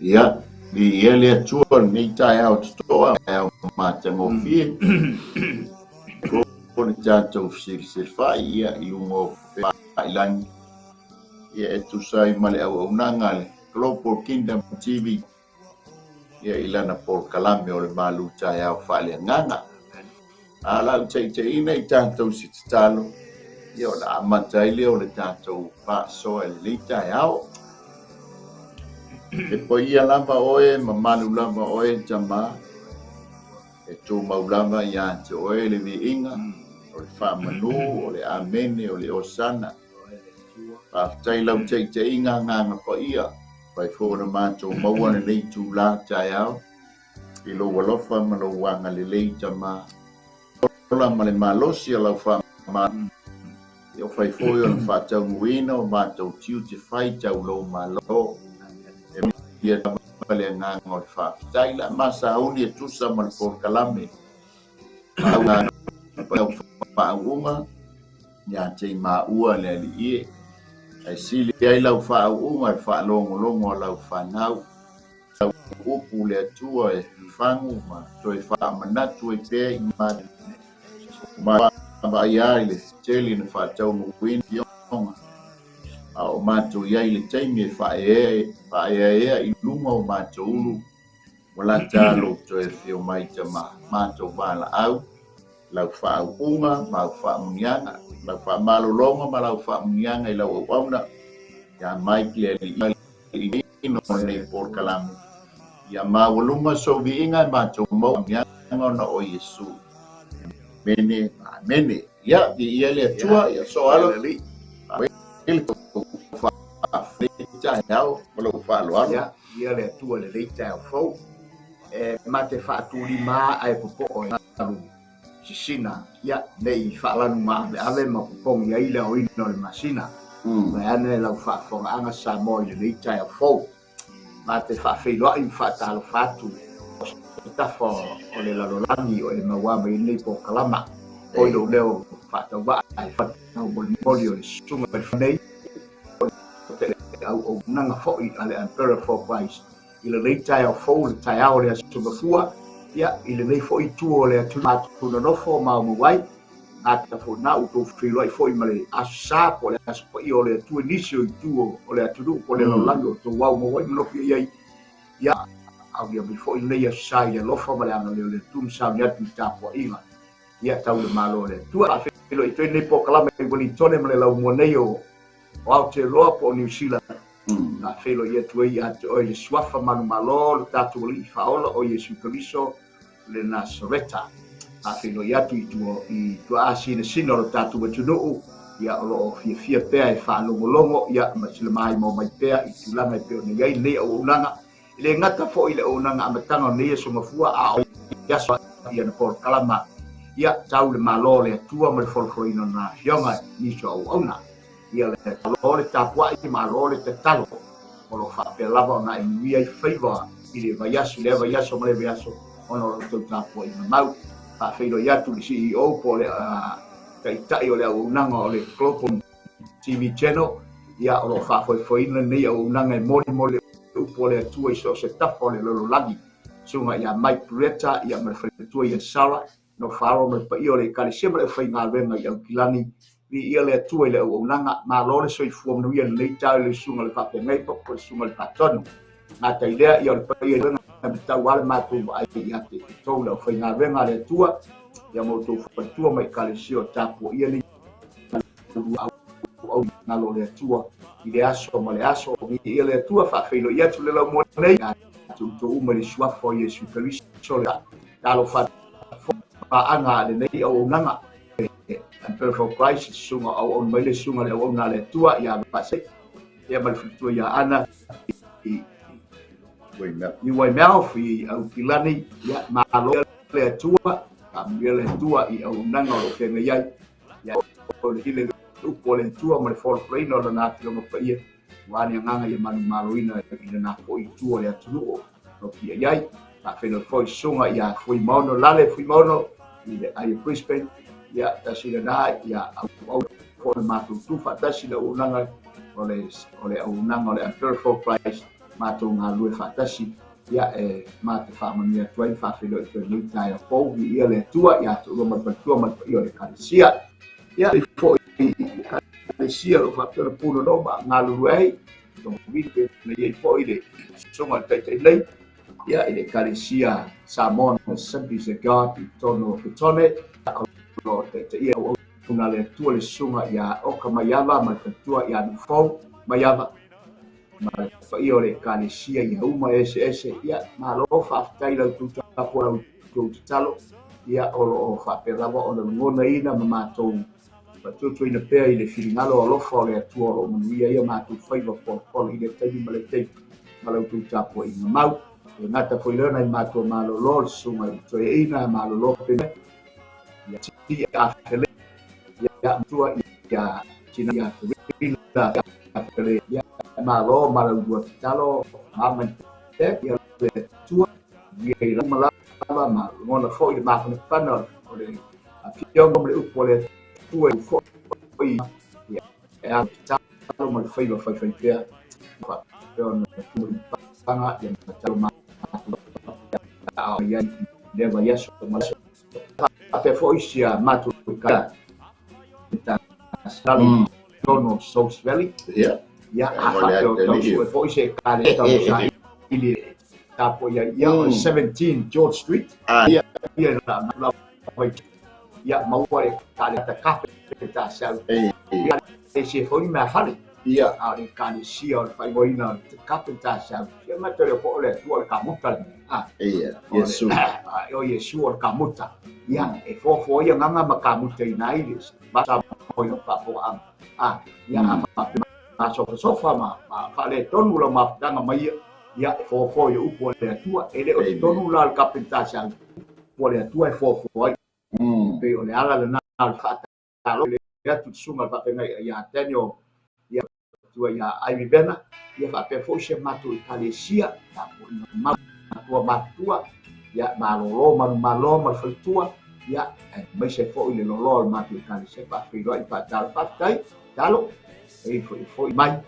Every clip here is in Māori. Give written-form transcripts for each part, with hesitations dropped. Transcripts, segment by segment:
Ya, di ele chuan ni tai out store au matango fi ko ni chato sir fa ia i mo pailan ia tu sai male au nanga Global Kingdom TV ia ilana por kalame o le malu tai au fa le nganga ala chei ina i chato si talo ia la matai le o le chato fa so le tai au e po ia lava oe ma malu lava oe jama e tō maulama ia te oe le viinga o le whamanu o le amene o le osana whaftai lau te inga nganga pa ia pai fōna mātou maua le nei tū la tai au i lo walofa ma lo wanga le lei jama ola ma le malosi a lau whama i o whai fōi o le whātau nguina o mātou tiu te whai tau lo malo ia le nganga o whaftai la masa uni e tusa ma le porkalame maunga whaunga ia te maua le ali ie ai sili ai lau whaunga e whalongo lau whanau lau upu le atua e whangu ma toi whamanatu e pē i ma ia le teli na whatau muwini ionga o mātou iai le taimi e whaea i lunga o mātou ulu wala tālo to e whio mai te mātou wala au lau whaunga, mau whamunianga lau whamalolonga ma lau whamunianga i lau auna ia mai ki li ino nei porkalamu ia mawaluma so viinga mātou mawunianga na o Yesu mene ia di ia le tua ia so alo ya ia le tua le leita o fo ma te faturi ma ai popo o talu sisina ya nei falanu ma ave ma popo ia ile o ino le masina ma ane la fa fo anga sa mo le leita o fo ma te fa filo ai fa talo fatu ta fo o le la lolani o le mawa mai nei po kalama o lo leo fa ta ba ai fa no boli o sunga per nei au nanga foi ale ampere for Christ ile leita o fo le tai au le suba fua ia ile nei foi tu o le tu matu no fo ma mo wai ata fo na u to filo ai foi male asa po le asa po i o le tu inicio tu o le tu po le lango to wa mo wai no ia ia au ia bi foi nei asa ia lo fo male ana le tu sa ia tu ta po ia tau le malo le tu a filo i to nei po kala me boni tone male la mo nei o Aotearoa po New Zealand na felo ia tuai ate o le suafa manu malo le tatu li faola o Yesu Keriso le Nasareta a felo ia tu i tua asina sino le tatu matunuu ia o fia pea e whaalongolongo ia masile mai mo mai pea i tulanga i peo ne iai nei o unanga i le ngata fo i le unanga amatanga nei so mafua a o yaso ia na por kalama ia tau le malo le atua ma le folfolino na fionga niso au auna ia le lore tapua i ma lore te talo o lo fa pe lava na i wi ai favor i le vaiaso ma le vaiaso ono lo tau tapua i mau fa feilo ia tu CEO po le kai tai o le unanga o le Global TV channel ia o lo fa foi nei o unanga moli po le tu i so se tafo le lo lagi sunga ia mai preta ia ma le tu ia sala no faro me pa io le kali sempre le fai ngalvenga ia kilani ia le tua le unanga ma lore so i fuam no ia le tau le sunga le fa ngai po sunga le fa tonu na ta idea ia le pa ia le tau wale ma tu ai ia te tau le fai ngalvenga le tua ia mo tu fa tua mai kali sio tapu ia le au na lo le tua i le aso ma le aso ia le tua fa feilo ia tu le la mo nei tu uma le sua fo Yesu Keriso le talo fa anga le nei au unanga and for Christ sunga au on mai le sunga le au na le tua ia pase ia mal fitua ia ana i wai mea fi au kilani ia malo le tua am le tua i au nanga o ke ngai ia o le upo le tua ma le for reino na na filo pa ia wani nganga ia manu maluina i na po i tua le atu o ki ia ta filo foi sunga ia foi mono lale foi mono i le ai Brisbane ia tasila na ia au for matu tu fatasi le unanga o le unanga o le Ampere for Christ mātou ngā lue whātasi ia mā te whāmania tuai whāwhilo i te nui tai a fōu i ia le tua ia tu roma patua mai i o le kalesia ia i fō i kalesia lo whāpera pūna roma ngā lulu ei tō wike na iei fō i le sunga tei lei ia i le kalesia Samoan Assemblies of God i tono petone lo te ia o tuna le tua le sunga ia oka maiava mai patua ia nu fōu maiava ma fa io le kalesia i uma ese ia ma lo fa tai la tu ta po tu talo ia o fa pe la o le ngona ina ma matou pa tu ina pe i le filingalo o lo fo le tu o mo ia ma tu fa i po i le tai ma le tai ma lo tu ta po i mau e ngata foi le na ma tu ma lo sunga i to ina ma lo pe ia ti a fele ia tu ia china ia fele ia malo malo dua talo aman te ia le tua ia la malava ma ngona foi ma con panel o le afio mo le upo le tua foi ia talo mo foi pe fa don tu panga ia talo ma ia leva ia so ma ape foi sia matu ka ta salo no South Valley ia afakeo tau foi se kare tau sa ili tapo ia 17 George Street ia la ia maua kare ta kape ta sa ia se foi ma fale ia ari kane sia o fai boina kape ta sa ia matele po le tuo kamuta ia Yesu o Yesu o kamuta ia e fo ia nganga makamuta ina ili basa po yo papo ia sofa ma fale tonu la ma tanga mai ia fo ia upo le tua ele o tonu la kapita sa po le tua fo ai pe o le ala le na fata lo le ia tu sunga fa penga ia tenio ia tua ia ai bena ia fa pe fo se matu kalesia ta po ma tua ia malo ma tua ia mai se fo le lo matu kalesia fa pe lo fa tai talo foi mai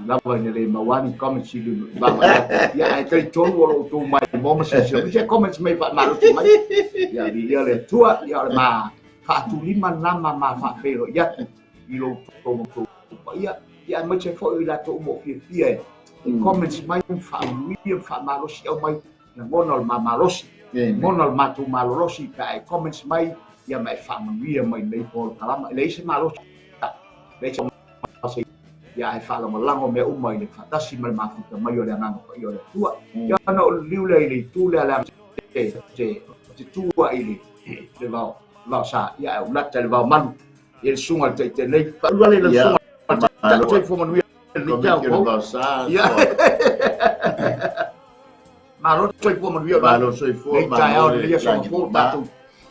lava nele mawani comments lu baba ya ai kai tonu o tu mai mo se comments mai fa malu mai ya dia le tua ya ma fa tu lima nama ma fa fero ya i lo to ya mai se foi la to mo fie comments mai fa lui fa malu si o mai na monol ma malosi monol ma tu malosi kai comments mai ya mai fa mai nei por kalama le se malosi le ia e fala malango me umai le fatasi mal mafuta mai o le nganga i o le tua ia no liule i le tule ala te tua i le va sa ia o lata le va manu i le sunga te nei fa le sunga te fo manu le tau ko ia malo toi fo manu malo toi fo manu le so fo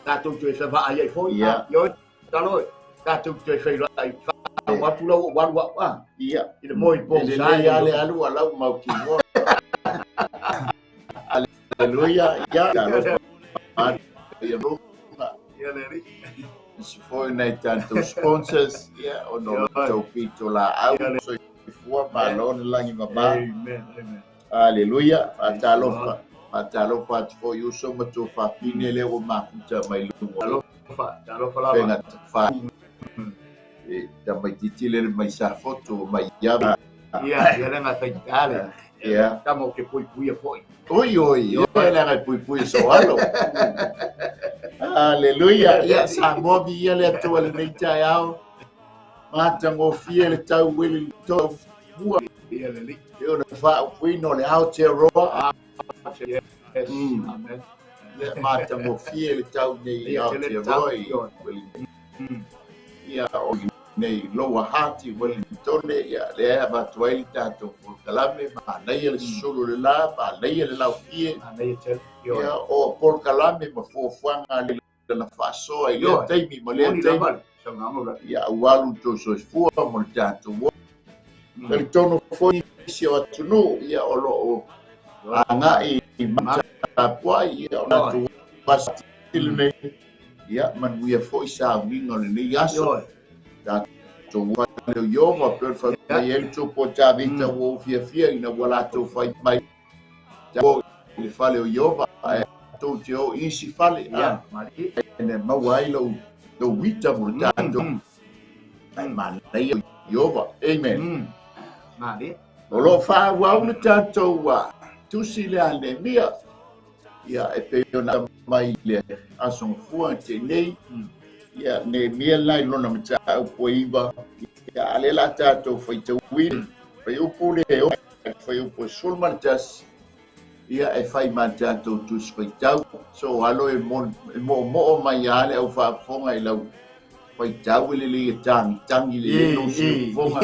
tatu te fa va ai fo ia yo talo tatu te fa ai watu lau wa ia i le moi po sai ale alu ala mau ki mo aleluia ia ia ia le ri se foi na tanto sponsors ia o no to pito la au so fua balon langi mama amen aleluia atalo pa fo you so much of a pinele o ma kuta mai lu talo fa fa da mai titile mai sa foto mai yaba ia le nga taitale ia tamo ke pui foi oi le nga pui so alo aleluia ia sa mobi ia le to le meita yao mata ngo fie le tau wili to bua ia le li eu na fa fui no le out roa amen le mata ngo fie le tau nei out roa ia o nei loa hati Wellingtone ia le abatuai tato por kalame ma nei le solo le la pa nei le la fie nei te ia o por kalame ma fo fuanga le la faso ai le taimi mo le taimi ia walu to so fu mo tato le tono foi si o tunu ia o lo anga i mata puai ia o na tu pastil nei ia man we foi sa vingo le yaso tātou whale o Iova, pēr whai mai el tō po tā vita o fia ina wala tō whai mai. Tāpo le whale o Iova, tō te o isi whale. Ene mawai lau tō wita mo tātou. Ai malai o Iova. Amen. O lo whāwau le tātou wa tusi le ane mia. Ia e peona mai le asong fua te nei. Ia ne mia lai lona mata au poiva. Ia ale la tātou whai te win. Whai upu le o. Whai upu sulmantas. Ia e whai ma tātou tus whai tau. So alo e mo mai ale au whaafonga i lau. Whai tau le le tangi le no sufonga.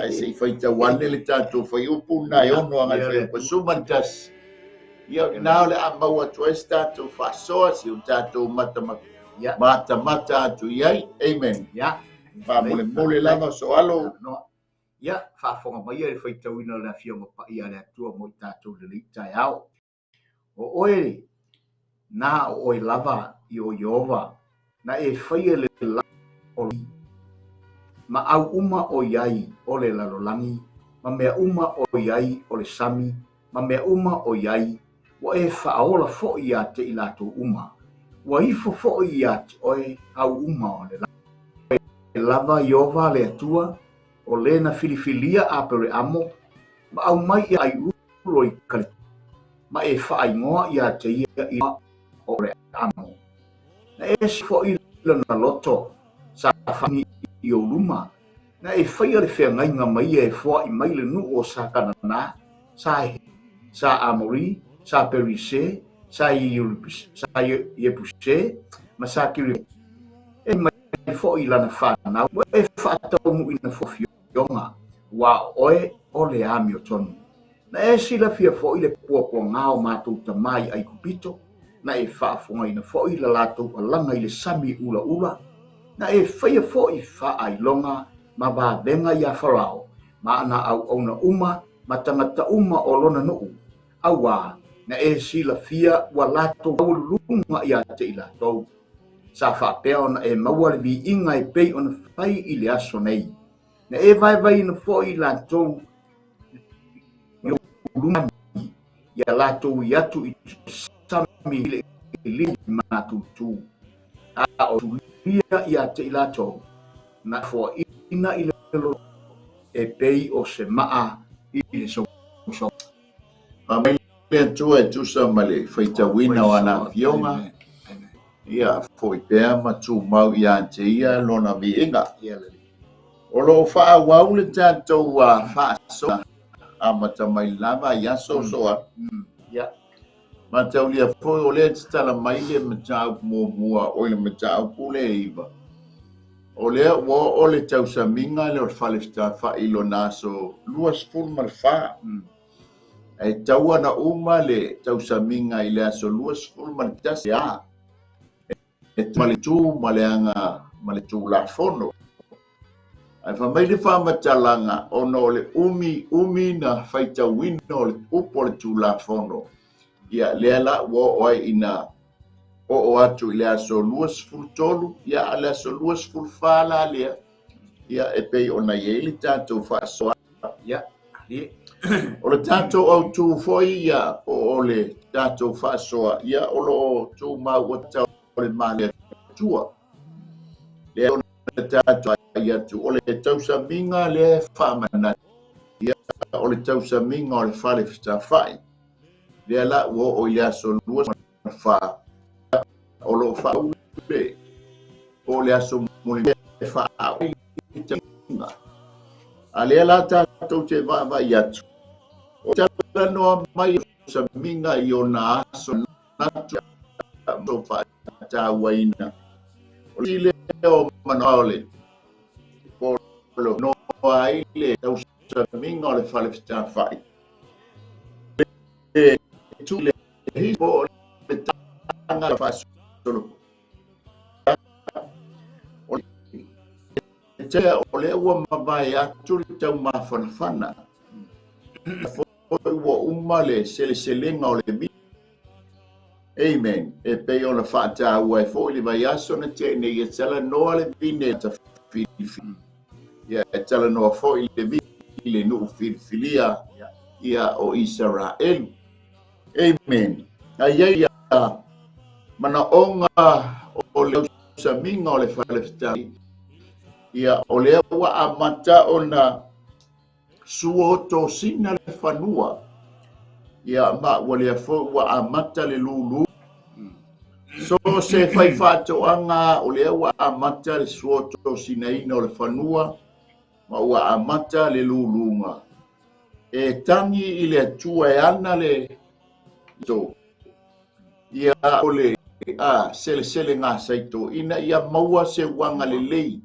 Ai se whai tau wane le tātou whai upu na e ono angai whai upu sulmantas. Ia nao le amau atu e tātou whasoa si o tātou mata atu iai. Amen. Mole lava so alo. Ia, whaafonga mai e whai tauina le whionga pa ia le atua mo i tātou le litai au. O oe, nā o oi lava i o Iova, na e whai le lava o li. Ma au uma o iai o le lalolangi, ma mea uma o iai o le sami, ma mea uma o iai, wa e whaaola fo i a te i lato uma. Wa ifo fo i a te oe au uma o le lava. E lava Iova le atua, o lena filifilia a pere amo, ma au mai i ai uro i kale. Ma e whaingoa i a te ia i o re amo. Na e sifo i lana loto, sa whangi i o luma, na e whaia le whengainga mai e fua i mai le nu o sa kanana, sa amori, sa perise, sa iepuse, ma sa kiri. E mai fo i lana whanau, e whaatau mu ina fofio. Yonga wa oe o le ami o tonu. Na e sila fia fo i le puapua ngao mātou tamai ai kupito. Na e whaafonga ina fo i la lātou alanga i le sami ula ula. Na e whaia fo i wha ai longa ma ba venga i a wharao. Ma ana au auna uma ma tangata uma o lona nuu. Awa na e sila fia wa lātou aulunga i a te i lātou. Sa whapea ona e maua le vi inga e pei ona whai i le aso nei. Na e vai na fo i lātou i luna i a lātou i atu i sami i li mātou tū. A o tulia i a te i lātou na fo ina i le lo e pei o se maa i le so. A mai le tua e tusa male whaita wina o ana fionga. Ia fo i pēr ma tū mau i a te ia lona mi inga. O lo wha wau le tātou wha soa a mata mai lava i aso soa. Ma tau lia fo o le tala mai le matau mua o le matau pule iwa. O le o le tau sa minga le o le whalefta wha ilo naso luas fulma le wha. E tau ana uma le tau sa minga i le aso luas fulma le tasi a. E male tū male anga male tū la fono. Ai fa mai le fa matalanga ono le umi na faita wino le upo le tula fono. Ia le ala wo oi ina o atu le aso luas fultolu ia le aso luas fulfala le ia e pei ona ye le tato fa so ia o le tato au tu foi ia o le tato fa so ia o lo tu ma wata o le male tua. Le tato ia tu o le tausa minga le whamana ia o le tausa minga o le whale fita whai le ala wo o ia so luas wha o lo wha ule o le aso muli le wha au i te minga a le ala tātou te vava i atu o te ala noa mai sa minga i o na aso natu so wha ta waina o le o manaole lo no ai le tau sa minga o le whale fita whai. Le tu le hipo le tanga la whasolo. O le ua mawai atu le tau mawhanawhana. Foi ua uma le sele-selenga o le mi. Amen. E pei o le whaata ua e foi le vai aso na te ne i tala noa le vine ta whiwhi. ia e tala noa fo i le vi le nuu filifilia ia o Israel. Amen. Ai mana onga o le saminga o le whalewhitai ia o le wa amata o na suoto sina le whanua ia ma wale fo wa amata le lulu so se fai whātoanga o le wa amata le suoto sina ina o le whanua ma wa amata le lulunga e tangi i le atua e ana le so ia o le sele ngā saito ina ia maua se wanga le lei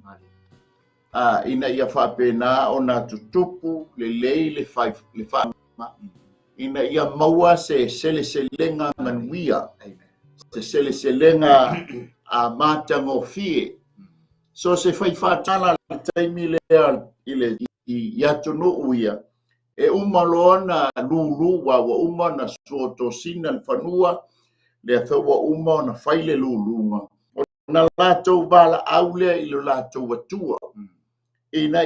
ina ia whapena o nā tutupu le lei le whaanga ina ia maua se sele manuia se sele a mātango fie so se whai whātala le taimi lea i atunu uia e umaloana lulu wa uma na suoto sina le whanua le athaua uma na whaile lulunga. O na lātou bala aulea i lo lātou atua. Ina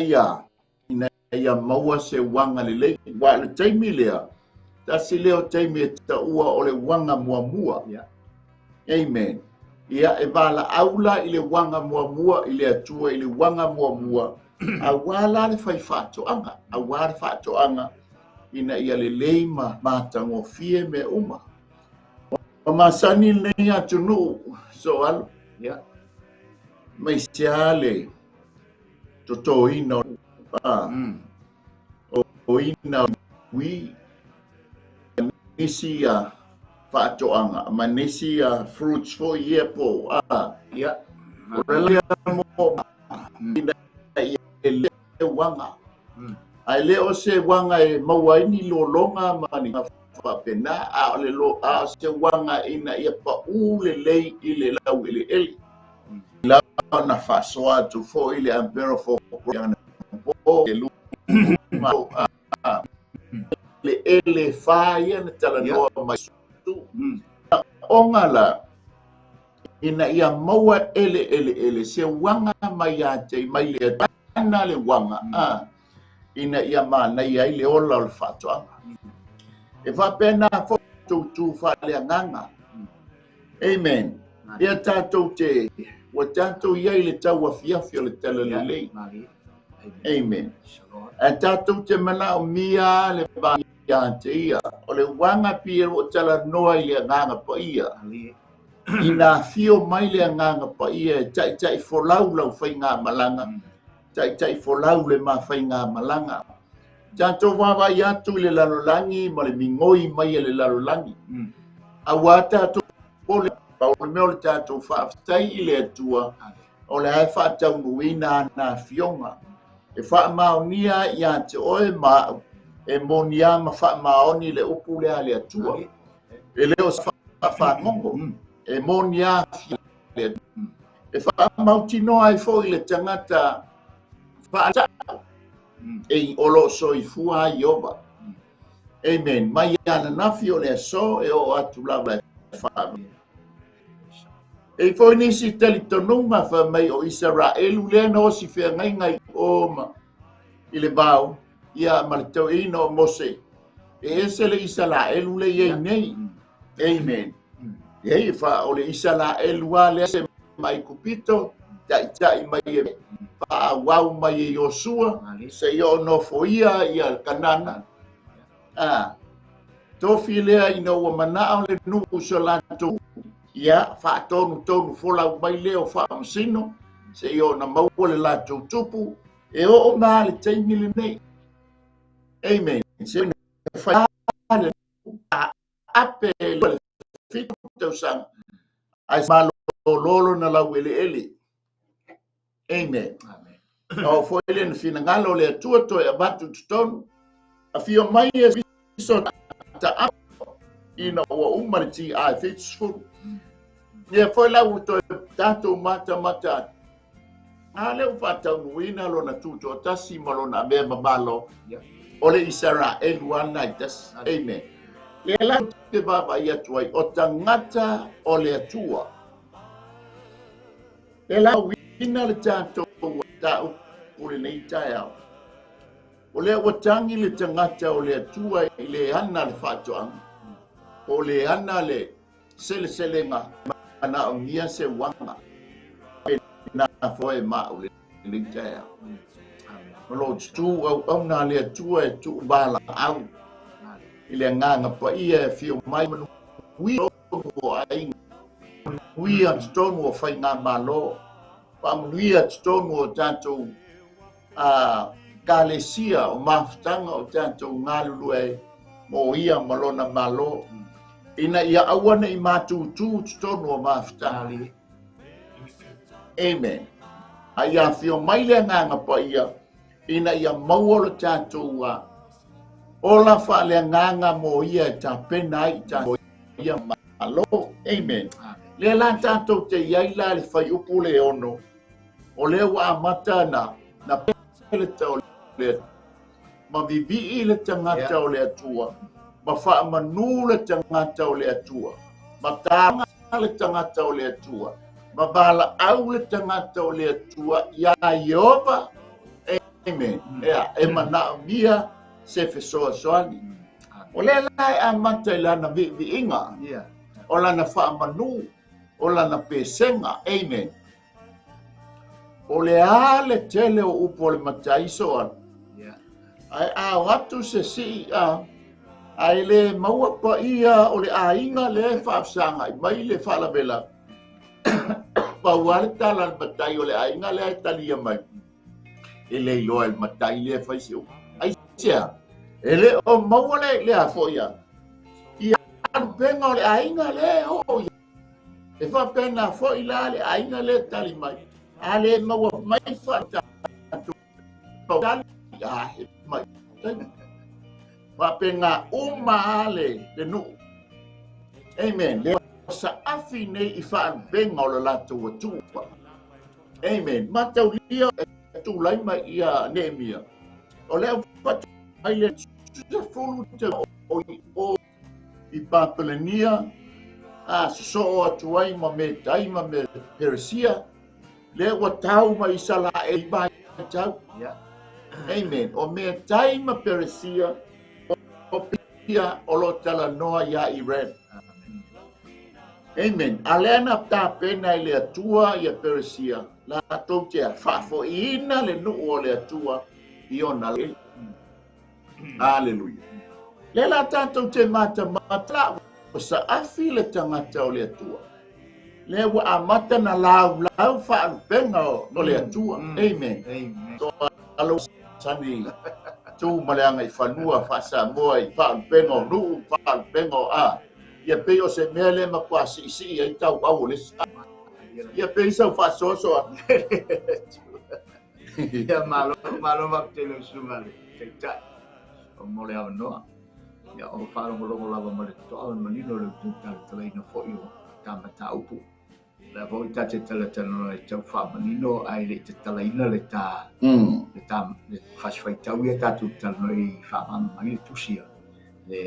ia maua se wanga le lei. Wa le taimi lea. Tasi leo taimi e taua o le wanga mua. Amen. Ia e bala aula i le wanga mua i le atua i le wanga mua. A wala le whai whātoanga. A wala le whātoanga. Ina ia le lei mātango fie me uma. Masani nei atunu so alu mai siale toto ina o ina wi nisia fatoanga manisia fruits for yepo relia mo ina ele wanga ai leo se wanga e mawaini lolonga mani pena a le lo a se wanga ina ia pa le lei i le lau i le eli la na fasoa tu fo i le ampero fo yana po e lu le ele fa ia na tala noa mai tu onga la ina ia maua ele se wanga mai a te mai le tana le wanga ina ia mana ia i le ola o le fatoanga e va pena foto tu fa le nganga amen ia tatou te wa tatou ia i le tau afiafia le tala le lei amen a tatou te mana o mia le ba ia te ia o le wanga pia o tala noa i le nganga pa ia ina fio mai le nganga pa ia tai folau fai ngā malanga tai folau le ma fai ngā malanga Janto wawa yatu le lalolangi ma le mingoi mai le lalolangi. Awata to pole pa o meo le tatou whaafitai i le atua o le hai whaatau nuina na fionga. E whaamaonia i ante oe ma e monia ma whaamaoni le upu lea le atua. E leo whaangongo. E monia le atua. E whaamautinoa ai fo i le tangata whaatau. E olo so i fua ioba. Amen. Mai ana nafi o le so e o atu lava e wha. E foi nisi tali tonuma wha mai o Israelu lea no si whea ngai o ma i le bau ia ma le tau ino o Mose. E ese le Israelu le iei nei. Amen. E wha o le Israelu a le se mai kupito tai mai e wau mai e Yosua se yo no foia ia kanana tofi lea ina ua manao le nuku so lantou ia whaatonu fola mai leo whaamasino se yo na maua le lantou tupu e o maa le taimi le nei amen se na whaale ape le fitu tau sang ai malo lolo na lau ele amen. O foi le na fina ngalo le atua to e abatu tutonu. A fio mai e viso ta apo. Ina ua umariti a fitsfuru. Ia foi lau to tato mata. A leo whatau nuina lo na tuto tasi malo na mea malo. O le Israelu ana i tas. Amen. Le lau te baba i atuai o tangata o le atua. Le lau ina le tato tau pule nei taia. O le watangi le tangata o le atua i le ana le whātoanga. O le ana le sele-selenga mana o ngia se wanga. E nā foe ma o le taia. Malo tu au nā le atua e tu bala au. I le nganga pa ia e fio mai manu. Ui o ainga. Ui at stonu o whai ngā malo. Ui at stonu o tātou kalesia o mafutanga o tātou ngālulu e mo ia malona malo. Ina ia awana i mātūtū stonu o mafutanga. Amen. A ia fio mai le nganga pa ia. Ina ia mauolo tātou ola wha le nganga mo ia tā penai tā mo ia malo. Amen. Le la tātou te iaila le whai upu le ono. O le wa amata na pele tau le. Ma vivi le tangata o le atua. Ma wha manu le tangata o le atua. Ma tanga le tangata o le atua. Ma bala au le tangata o le atua. Ia Iova. Amen. Ea, e mana mia se fesoa soani. O le lai amata ilana vi inga. O lana wha manu. O lana pesenga. Amen. O le ale tele o upo le mataiso an. Ai a watu se si ai le maua pa ia o le ainga le whaafsanga. Mai le whalawela. Pa wale tala le matai o le ainga le ai talia mai. Ele loa le matai le whaisio. Ai sia. Ele o maua le a foia. Ia penga o le ainga le o ia. E whapena fo ila le ainga le tali mai. Ale maua mai whata. Tali ahe mai. Whapenga ale le nu. Amen. Le sa afi nei I whaan benga o le lato wa tua. Amen. Matau lia e tu lai mai ia Nehemia. O leo whatu ai le fulu te o I Papelania. So o atu ai ma me tai ma me Persia. Le wa tau ma isala e bai tau. Amen. O me tai ma Persia o pia o lo tala noa ia Iran. Amen. Alena ta pena le atua ia Persia. La tau te fafo ina le nu o le atua I ona le. Hallelujah. Le la tātou te mata mata o sa afi le tangata o le atua. Le wa amata na lau whaapenga o le atua. Amen. So alo sani tu maleanga I whanua whasa moa I whaapenga o nuu whaapenga o a. Ia pe o se mea le makua si ai tau au le sa. Ia pe isa whasoso. Ia malo maptelo sumale. Keitai. O mole au noa. Ia o wharongo lava mare toa manino le tuta talaina fo I o tamata upu. La vo ta te tala tala e tau wha manino ai le te talaina le ta le ta le whaswhai tau ia tatu tala I wha mai le tusia. Le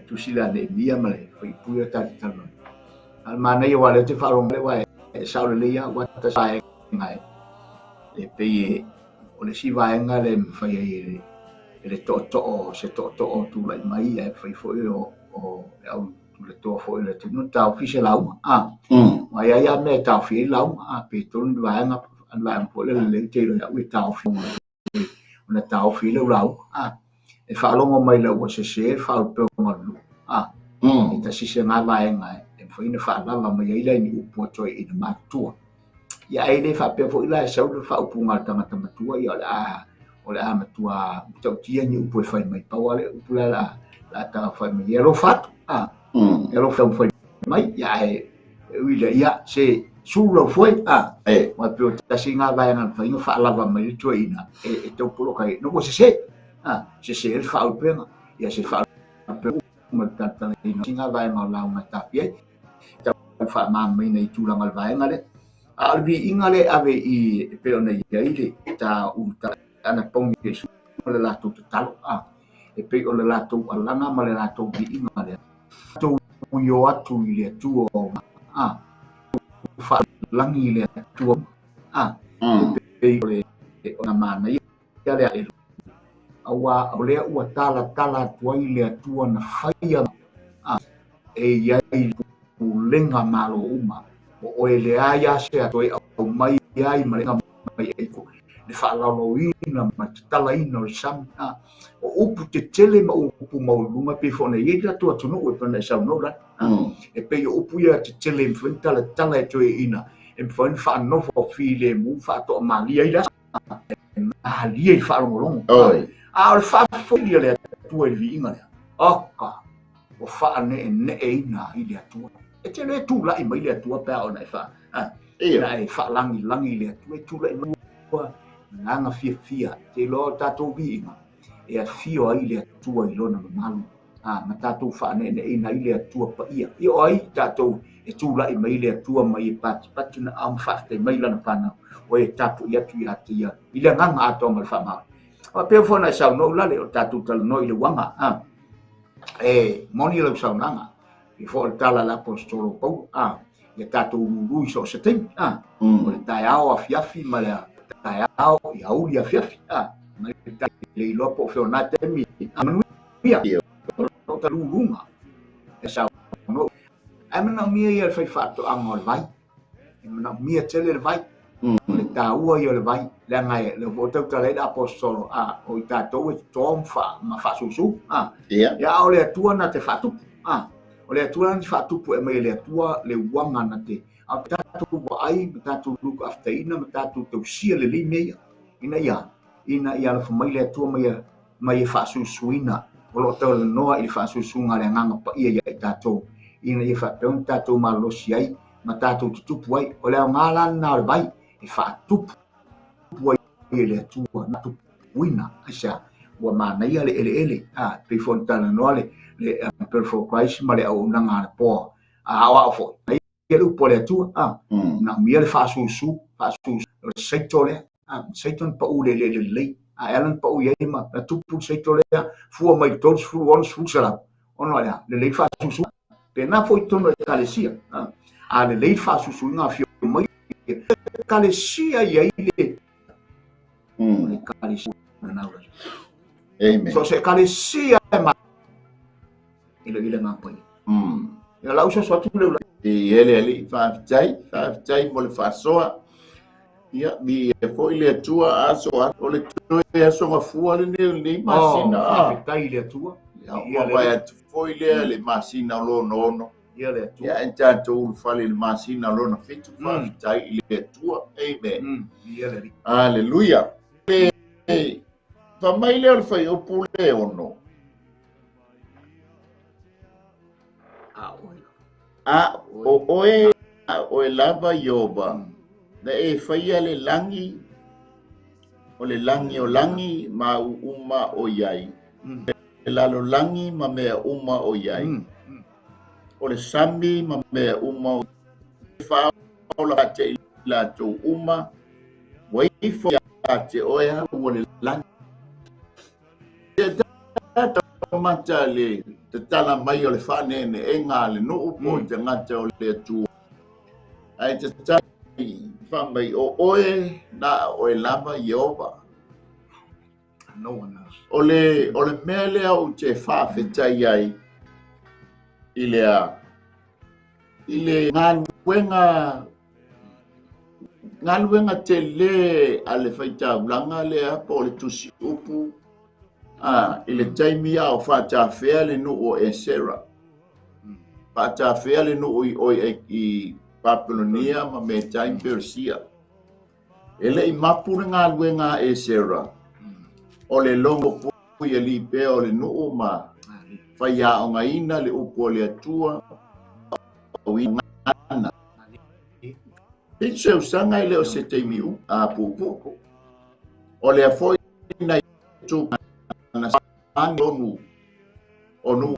tusila le mia male whai puia tatu tala. Al mana I wale te wharongo le wae e saure le ia wata sae ngai. Le peye o le sivaenga le mwhai ai le to'o se to'o tu lai mai e fai foi o au tu le to'a foi le tunu tau fise lau mai ai me tau fi lau pe tun vaenga an vai po le te le au tau fi ona tau fi lau e fa longo mai le o se fa pe ngolu e ta si se na vaenga e foi ne fa lava mai ai le ni upo toi I matua ia ai le fa pe foi la sa u fa upu ngata matua ia o le amatua tau tia ni upo fai mai pawale upula la ta fai mai ero fat ero fai mai ya ila ya se sulo foi ma pe ta singa vai na fai no fa lava mai toina e tau polo kai no se se el fa upena ya se fa pe ma ta no singa vai no la ma ta pie ta fa ma mai nei tu langal vai ngale albi ingale ave I pe ona ya ile ta uta ana pong Yesu le lato talo e pe o le lato alanga ma le lato bi inga le to yo atu le tu o fa langi le tu pe le ona mana ia le elu awa o le ua tala tuai le atua na faia e iai lenga malo uma o le aia se atoi au mai ai ma lenga mai eiko le whaalaloina ma te talaina o le sami o upu te tele ma upu maulunga pe fona i la tua tunu e pana sa no la e pe o upu ia te tele mfenta la tala e toi ina e mfon fa no fo file mu fa to mali ai la ali e fa longo a o fa fo ia le tua e vinga le aka o fa ne e ina i le tua e te le tu la i mai le tua pe ona fa e fa langi le tua e tu la i nanga fia te lo tatou vinga e a fio ai le tua i lona malu ma tatou fa ne ina i le tua pa ia io ai tatou e tu la i mai le tua mai pati na am fa te mai lana pana o e tapu ia tu ia tia i le nganga ato mal fa ma o pe fo na sa no la le o tatou tal no i le wanga e moni le sa nanga i fo tala la apostolo pau e tatou lu so se te o le tai ao afiafi ma le tai ao i au ia afiafi mai le lopo feona te mi manuia o ta lunga e sa no amena mia ia fai fatto angol vai amena mia tele le vai le taua ia le vai le ngai le voto tale da apostolo o i tatou e tom fa ma fa susu ia o le tua na te fatu o le tua na te fatu po e mai le tua le wanga na te a tatou ai tatou luku aftaina ma tatou tau sia le limeia ina ia la mai le tua mai fa susuina o lo tau noa i fa susunga le nganga pa ia tatou ina ia fa tau tatou malosi ai ma tatou tupu ai o le ngala na le vai i fa tupu ai le tua na tupu wina asa wa mana ia le ele pe fontana no le perfo Christ ma le au nanga po awa fo ia lu po le tua na mia le fa susu seitole seiton pa u le Alan pa u ia ma na tupu seitole fu mai tons fu ons fu sala ono ya le fa susu pe na foi tono kalesia le fa susu nga fio mai kalesia ia ile kalesia na amen so se kalesia ma ile ngapa ya la usa so tu le ele fa tai mo le fa soa ia mi foi le tua aso o le tua aso ma fu ale ni masina tai le tua ia vai foi le masina lo no ia le tua ia entanto fale le masina lo na fitu fa tai le tua amen ia le haleluya fa mai le fai o pule ono o lava yoba na e faia le langi o langi ma uma o iai le lalo langi ma mea uma o iai o le sami ma mea uma o fa o la te la to uma wai fo ya te oia o le langi mata le te tala mai o le whanene e ngā le no upo te ngata o le atua. Ai te tai whamai o oe na oe lava Yehova. No one else. O le mea lea o te whawhetai ai i le ngā luenga te le a le whaita ulanga lea po le tusi upu i le taimi au whaatawhea le no o Esera. Whaatawhea le no i Babylonia ma me taimi Persia. Ele i mapura ngā luenga Esera. O le longo pui e li pea o le no o ma whaia o ngaina le upo le atua o i ngana. Pitse usanga i leo se taimi u a pupuko. O le afoi na tu na onu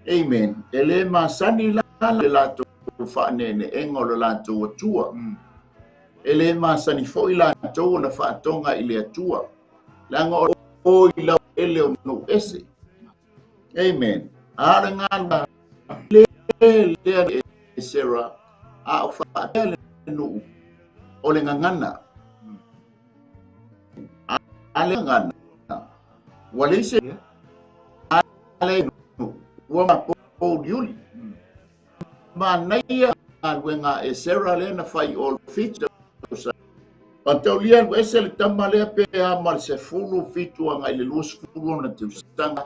amen ele ma sani la la to fa nene engolo la to tua ele ma sani foi la to na fa tonga ile atua langa o ila ele no ese amen ara ngala le Sarah a fa ele no o le ngana ale ngana walise ale wama po yuli manaya alwenga esera le na fai all fit Pantaulia ese le tamale pe mal se fulu fitu anga ile lus fulu na tusanga.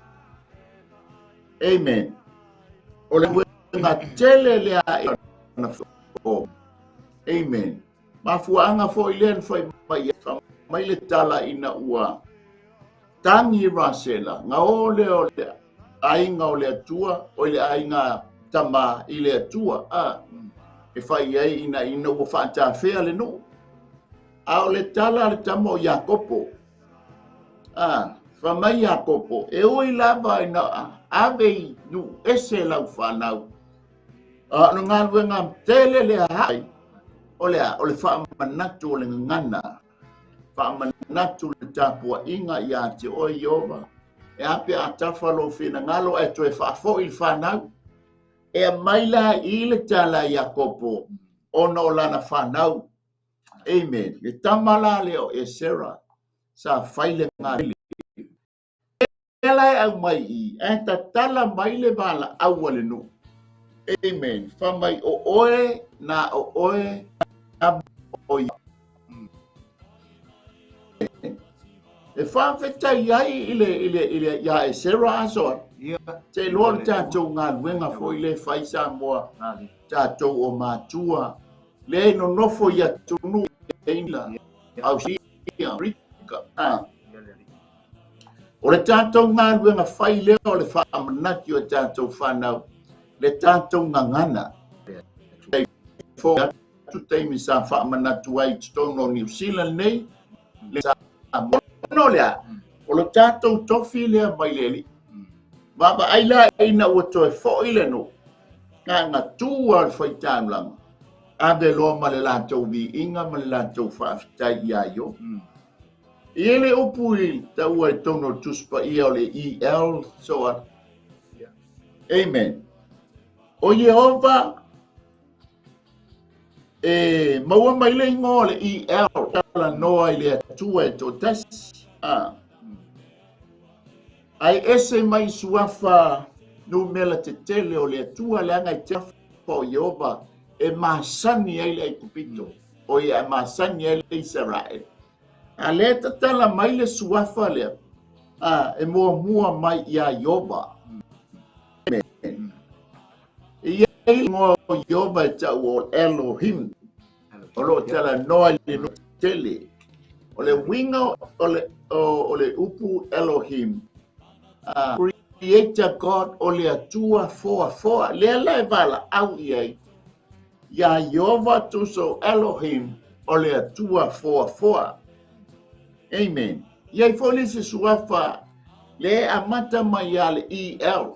Amen. Ole wenga tele le na fo. Amen. Mafu anga fo ile fai mai le tala ina ua. Tangi rasela nga ole ainga ole atua ole ainga tama ile atua e fai ai ina ua fata fea le no. Ao le tala le tamo Yakopo. Famai Yakopo. E oi lava ina ave nu ese lau whanau. No ngā wenga tele le hai. Ole whamanatu o le ngana. Whamanatu le tapua inga ia te oi Iova. E ape a tawhalo whina ngalo e toe whafo il whanau. E maila i le tala Yakopo. Ono lana whanau. Amen. Le tamala leo e Sarah sa faile ngari. Ela au mai I. Enta tala mai le bala awale no. Amen. Famai o oe na o oe na oi. E whawheta iai ile ya e Sarah aso. Te loa tātou ngā luenga fo ile whaisa moa. Tātou o mātua. Le no nofo ia tunu. Au sia rika o le tātou ngā luenga whai leo o le whaamanaki o tātou whanau le tātou ngangana fo atu teimi sa whaamanatu ai tono New Zealand nei le mono lea o le tātou tofi lea mai leli baba aila ina ua toe fo ile no ngā tua whai tāmlanga Abe loa ma le lātou vi inga ma le lātou whaafitai ia yo. Ele opui ta ua e tono tuspa ia o le EL soa. Amen. O Yehova maua mai le ingo le EL kala noa i le atua e to tas. Ai ese mai suafa no mela te tele o le atua le anga i te o Yehova. E masani ai le kupito o ia masani ai le Israel a le tala mai le suafa le e mua mai ia Yoba ia mo Yoba ta o Elohim o lo tala noa le no tele o le winga o le upu Elohim creator God o le atua foa le la vala au ia Ya Yehova tuso Elohim o le atua foa. Amen. Ia I foli se suafa le amata mai ale EL.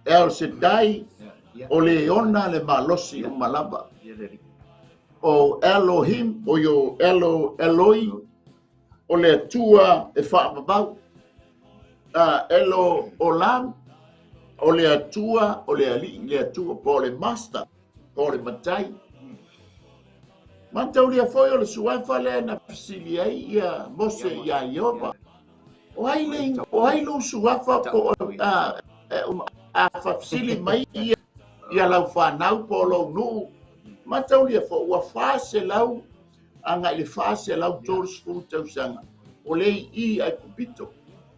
El Shaddai o le ona le malosi o malaba. O Elohim o yo Eloi o le atua e whaamabau. Elo Olam o le atua o le ali le atua po le master. O le matai. Matau lia foi o le suafa le na fisili ai ia mose ia Iova. O hai lo suafa po a fisili mai ia lau whanau po lo nu. Matau lia fo ua fase lau anga le fase lau toros fu tausanga. O le I ai kupito.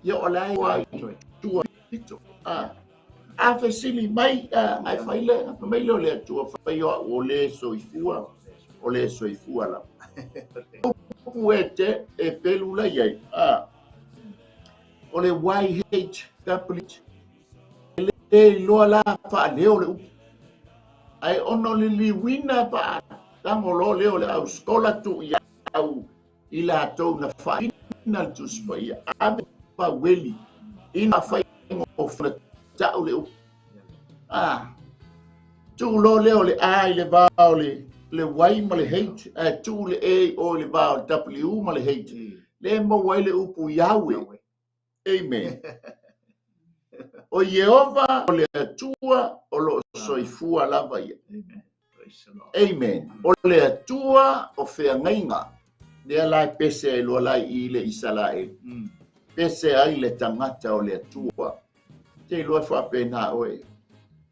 Ia o lai ai tua pito. A fesili mai ai faile mai lo le tua fai o le soifua la puete e pelula ia o le YH kaplit le lo la fa le o le ai ono le liwina pa tango lo le o le au skola tu ia au ila to na fa na tu spa ia ave pa weli ina fa of Tau le tu lo le ai le bao le wai ma le hate tu le e o le bao W ma le hate le mo wai le upu Yahweh. Amen. O Yehova o le atua o lo soifua lava ia. Amen. O le atua o whea ngainga Dia lai pese lo lai I le Israel. Pese ai le tangata o le atua. Te lo fa pena oe.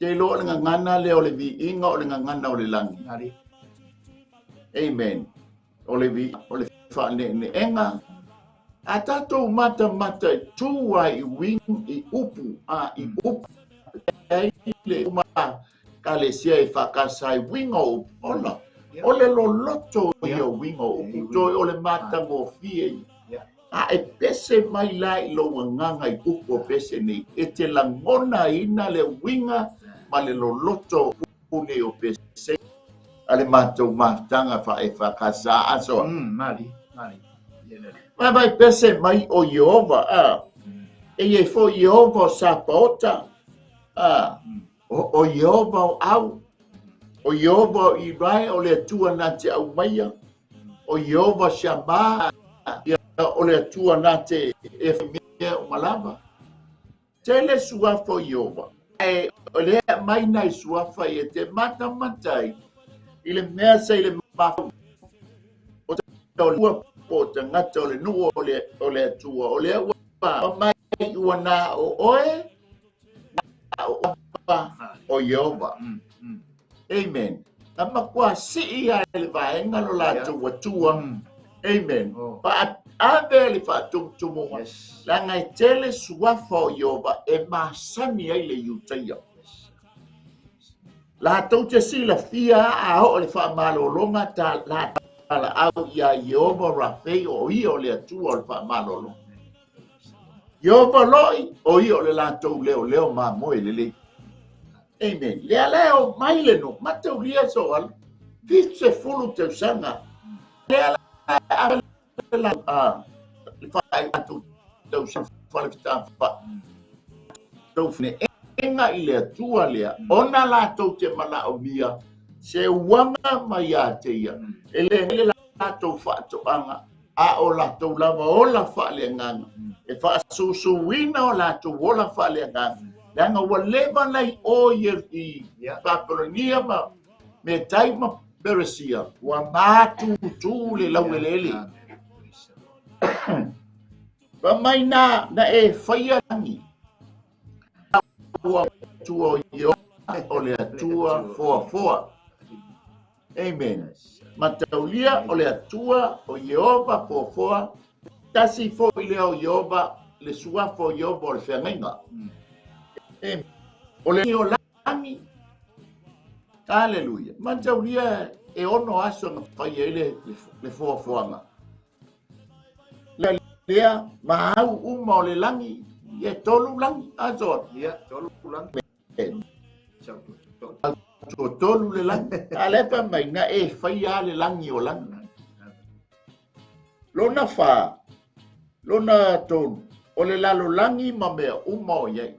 Te lo le ngana le o le vi inga o le ngana o le langi. Amen. O le vi o le fa ne enga. A tatou mata tua I wing I upu I upu. Ai le uma ka le sia I whakasai wing o upu. Ola. O le lo loto I o wing o upu. Toi o le mata ngō fie. A e pese mai lai lo nganga I upu o pese nei. E te langona ina le winga ma le lo loto une o pese. Ale matou matanga fa e whakasa aso. Mari. Vai pese mai o Yehova. E fo Yehova sa paota. O Yehova o au. O Yehova I rai o le tua na te au maia. O Yehova Shama. O le tua na te e mea o malava. Tele suafa o Yehova. O le mai nai suafa I te mata matai. I le mea sa I le mafu. O te lua po te ngata o le nua o le atua. O le ua o mai ua na o oe. O Yehova. Amen. Nama kua si ia le vaenga lo la tua. Amen. Pa ave le fa tumu. La ngai tele suafa o Yehova e masani ai le yutaya. La tau te si la fia a o le fa malolonga ta la ala au ia Yehova Rafei o I o le atua o le fa malolonga. Yehova loi o I o le la tau leo ma moe lele. Amen. Lea leo mai le no matau lia so al. Vitse fulu te sanga. Lea le fa atu tau sa fa le ta fa. Tau fne enga I le atua lea. Ona la tau te mana o mia. Se wanga mai a te ia. Ele la tau fa to anga. A o la tau lava o la fa le nganga. E fa susu wina o la tau o la fa le nganga. Langa wa leva nei o I Papolonia me taima beresia. Wa matu tu le lauelele. Wa mai na e whaia langi. Ua tua Yo o le atua foa. Amen. Mataulia o le atua o Yehova foa. Tasi fo I leo Yehova le suafo Yehova o le whengainga. O le o langi. Hallelujah. Mataulia e ono aso na whaia le foanga. Lea mahau uma o le langi. Ia tolu langi. Aso. Ia tolu langi. Tolu le langi. Alepa mai na e whaia le langi o langi. Lona wha. Lona tolu. O le lalo langi ma mea uma o iei.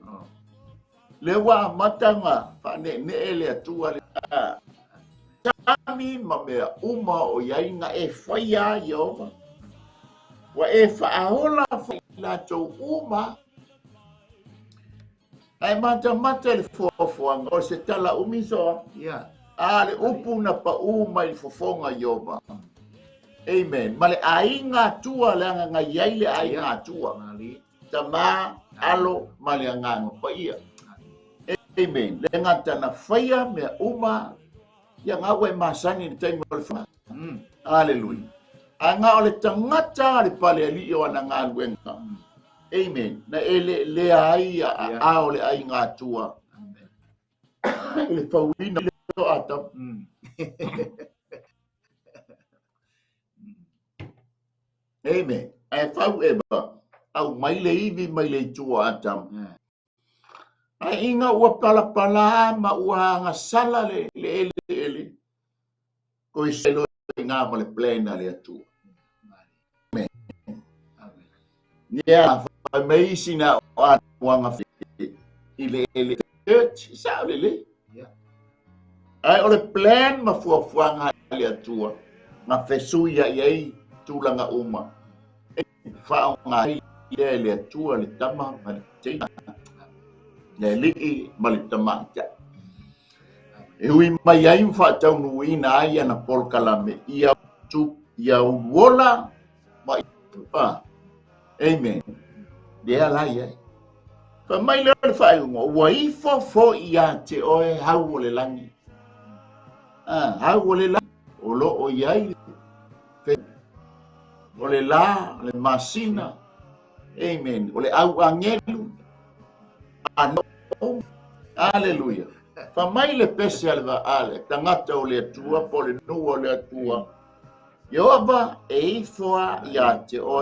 Le wa matanga fa ne le atua le tami ma mea uma o iei nga e whaia Yehova. Wa e whaahola whaila tau uma. Ai mata le fofoanga o se tala umisoa. A le upu na pa uma I fofonga Yehova. Amen. Ma le ainga tua le anga ngai iei le ainga tua. Tama alo ma le angango pa ia. Amen. Le ngata na whaia mea uma. Ia ngawe masani ni taimi o le wha. Hallelujah. Anga o le tangata le pale ali o ana ngā luenga. Amen. Na le ai a o le ai ngā tua. Le pawina le o atam. Amen. Ai whau eba. Au mai le iwi mai le tua atam. Ai inga ua pala ma ua nga sala le ele. Ko I selo I ngā ma le plena le atua. Yeah, I may see now one of the church. Sao le. Ai ole plan ma fuanga le tua. Ma fesuia ai tulanga uma. Fa nga le tua le tama ma te. Le li ma le tama ja. E ui mai ai fa tau nuina ai na polkalame ia tu ia wola mai pa amen dia la ia fa mai le fa ngo wai fo ia te oe hau le langi hau le la o lo o ia o le la le masina amen o le au angelu ano aleluia fa mai le pese al va ale tangata o le tua po le no o le tua Yoba e foa ia te o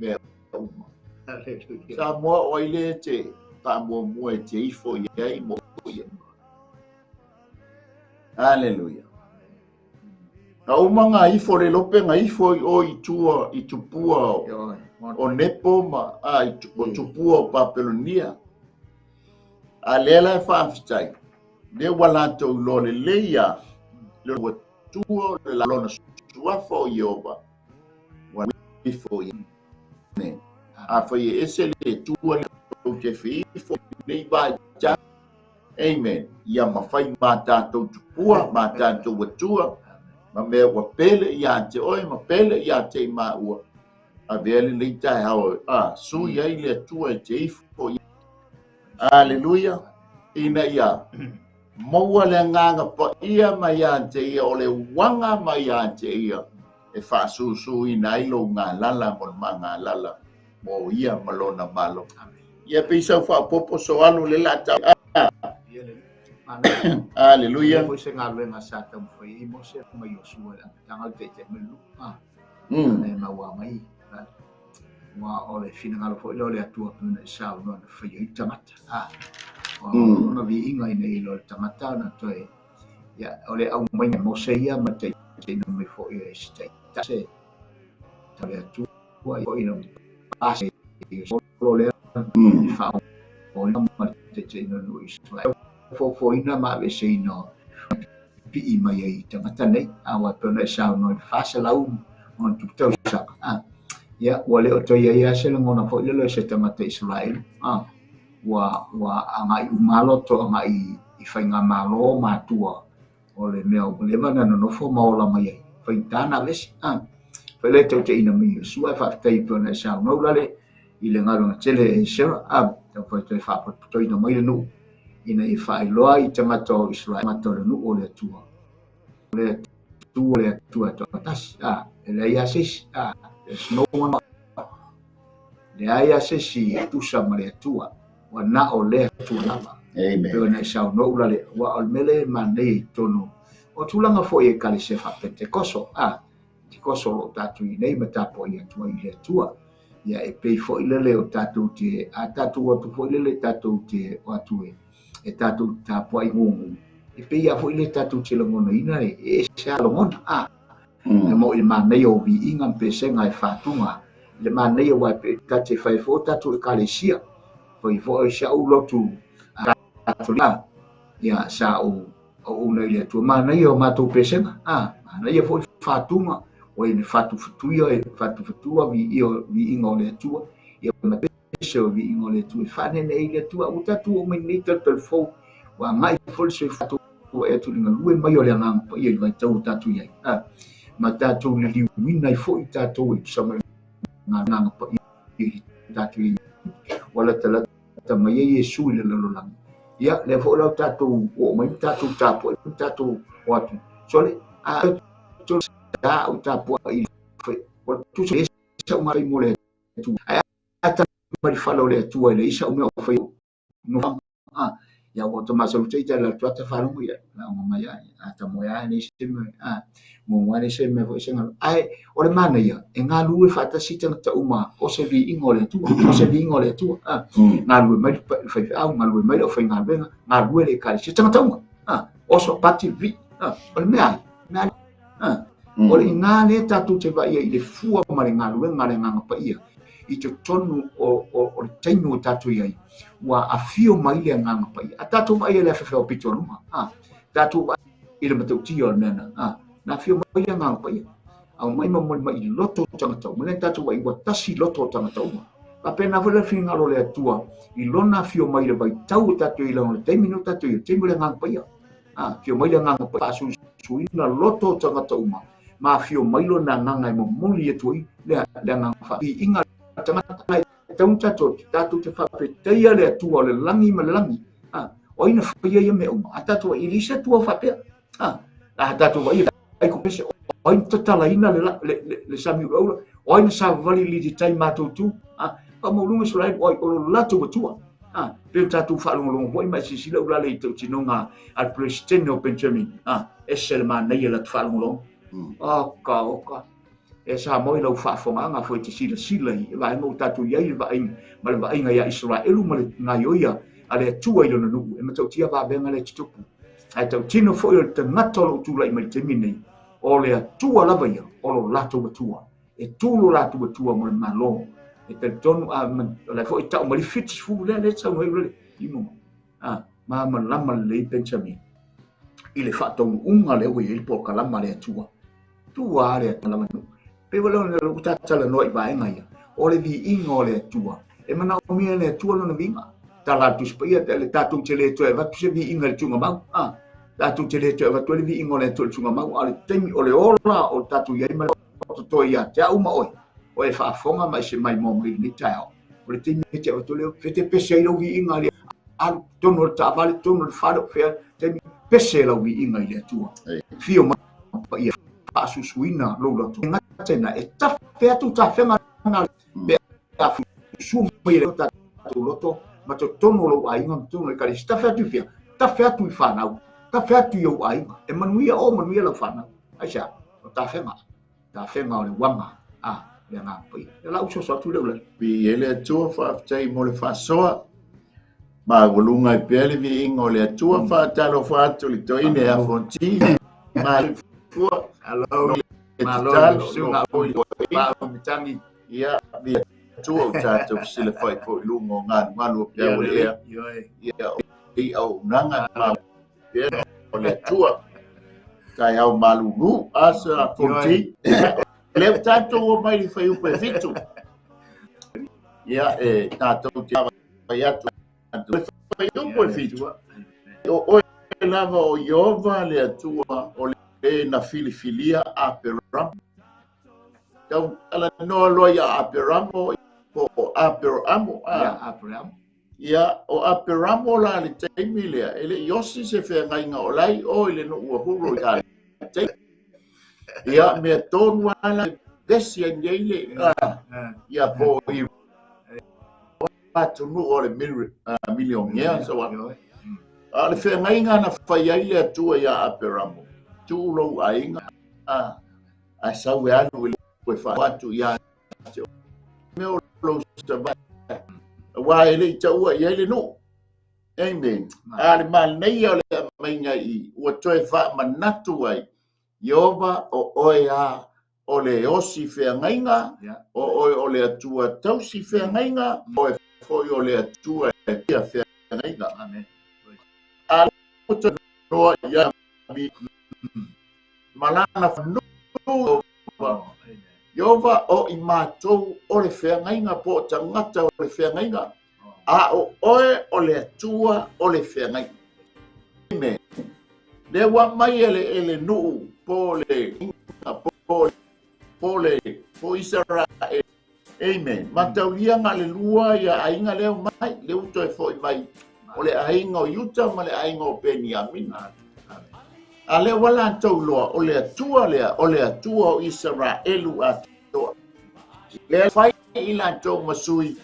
sa mo o ile te pa mo te ifo ia i mo ia aleluia na umanga ifo le lope nga ifo o i tua i tupua o nepo ma i tupua o Papelonia a lela fa aftai le wala to lo le leia le tua le lona suafo Yoba wa ifo ne a foi esse le tua o te fifo nei ba ja amen ia mafai mata to tupua mata to watua ma me wa pele ia te oi ma pele ia te ma ua a vele le tai hao su ia le tua te ifo aleluia ina ia maua le nganga pa ia mai ante ia o le wanga mai ante ia e fa su ina ilo nga lala mo manga lala mo ia malona malo ia pisa fa popo so anu le lata aleluia Foi se ngalo nga sa tam foi mo se mai Yosua tangal te melu ne ma wa mai wa ole fina ngalo foi lo le atua puna sa no foi i tamata ona vi inga nei lo tamata na toe ya ole au mai mo se ia ma te no me foi e ste ta se ta le atua foi no ase lo le fa o ma te no no Israel fo ina ma ve se no pi i mai ai tamata nei awa puna sa no fa se la on tu tau sa ya wale o toi ia se le ngona fo le se tamata Israel wa angai umalo to angai i fainga malo matua o le mea o le vana no fo maola mai ai faitana les fa le te ina mi sua fa tai pona sa no lale i le ngalo tele se ta fa te fa to ina mai no ina i fa i loa i tamata Israel mato le no o le tua to tas le ia sis there's no one le ia sis tu sa mare tua wa na o le tua lava amen pena sa no lale wa al mele mane tono o tulanga fo e kali se fa pentecoso ti koso lo tatu i nei mata po ia tua i le tua ia e pe fo ile le o tatu te a tatu o tu fo ile le tatu te o atu e tatu ta po ai ngungu e pe ia fo ile tatu te lo ngona ina e sa lo ngona e mo il mane o vi inga pese ngai fatunga le mane o pe tatu fa fo tatu e kali sia foi foi sa u lotu atola ya sa o nei le tu mana yo mato pese mana yo foi fatunga o in fatu futuia e fatu futua vi ingo le tu e ma pese vi ingo le tu fa nei le tu o tatu o mai tel fo wa mai fo se fatu e tu nga lu mai yo le ngang pa ye vai tau tatu ye ma tatu le li wina fo tatu e sa ngang pa ye tatu wala tala tamai Yesu le lolang ya le fo la tatu o mai tatu tapo tatu watu sole tu da o tapo i o tu se sa mai mole tu ata mai falo le tu le isa o me o foi no ya o to maso te la tu ata falo mo ya la o mai ata mo ya ni se mo wale se me vo se ngal o le mana ya e ngalu e fata sita ta uma o se vi ingole tu ngalu mai fa au ngalu mai o fa ngalu le kali sita ta uma o so pati vi o le mea o le ngale tatu te va ia i le fua mare ngalu ngale nganga pa ia i te tonu o le tainu tatu ia wa afio mai le nganga pa ia tatu mai le fa pito luma tatu i le matauti o nena na fio mai le nganga pa ia au mai mai loto tangata mo le tatu wa i wa tasi loto tangata pa pena vole finga lo le tua i lona fio mai le vai tau tatu i le te minuta tu i te mo le nganga pa ia fio mai le nganga pa su suina loto tangata uma mafio mailo na ngai mo muli etui le nga fa i inga tama mai tau tatu te fa pe teia le tu le langi ma langi o ina fa ia me uma atatu ilisa tu fa pe tatu wa ai ko pese o ina tala ina le sami o ina sa vali li di tai matu tu pa mo lunga sulai o la tu tu pe tatu fa long voi ma si la ula le tu tinonga al presidente o Benjamin eselman nei la fa long oka e sa moi lau whaafonga ngā foi te sila i vai ngau tatu iai ma le vainga ia Israelu ma le ngā ioia a le atua i lona nuku e matau tia vāvenga le titupu ai tau tino foi o le tangata lo tūlai ma le te minei o le atua lava ia o lo lato batua e tūlo lato batua mo le malo e te tonu le foi tau ma le fitis fu le tau mai le imo ma lama le Benjamin i le whaatonu unga le ui i po kalama le atua tua le kalama nuku pe wala na lu tala noi vai ngai o le vi ingo le tua e mana o mia le tua no vinga tala tu spia le tatu tele tu va tu se vi inga tu ngama tatu tele tu va tu le vi ingo le tu ngama o le temi o le ola o tatu ia ma to ia te uma o e fa fonga mai se mai mo mai ni tao o le temi te o to le fete pese lo vi inga le al tono ta vale tono fa fe temi pese lo vi inga le tua fio ma ia pasu suina lo lo tu tena e tafe atu tafe na be afu su mai le tatu loto ma to tono lo ai ngam tono le kali tafe atu fia tafe atu fa na tafe atu yo ai e manuia la fa na aisha tafe ma le wanga le na pai la uso so tu le bi ele tu fa tai mo le fa so ma volunga i pele vi ingo le tu fa talo fa tu li to ine a fonti ma fu alo Malo sunga oi pa mitangi ia via tu tatu sile fai fo lungo ngalu pe o le ia i au nanga ma pe o le tua kai au malu nu asa fonti le tatu o mai fai u pe fitu ia tatu ia tu fai u pe fitu o lava o Yova le tua o na filifilia a peram então ela no loia a peramo o a peramo ia o a peramo la le temilia ele yosi se fe ngainga o lai o ele no ua huro ia ia me ton wala desia ngele ia po i patu no o le million ia so a le fe ngainga na fai ia tua ia a peramo tu lo ainga a sa we anu we fa watu ya me lo sta wa ele tau ya ele no amen ale mal nei ole mainga i o toe fa manatu ai Yova o oia ole osi fe ngainga o ole atua tau si fe ngainga o foi ole atua ia fe ngainga amen a no ya bi malana no Yova o i mātou o le whengainga po tangata o le whengainga a o oe o le atua o le whengainga amen le wa mai ele nuu po le po Israel amen mataulia nga le lua ia ainga leo mai le uto e foi mai o le ainga o Utah ma le ainga o Benjamin ale wala tau loa o le atua o Israelu atua le fai ila tau masui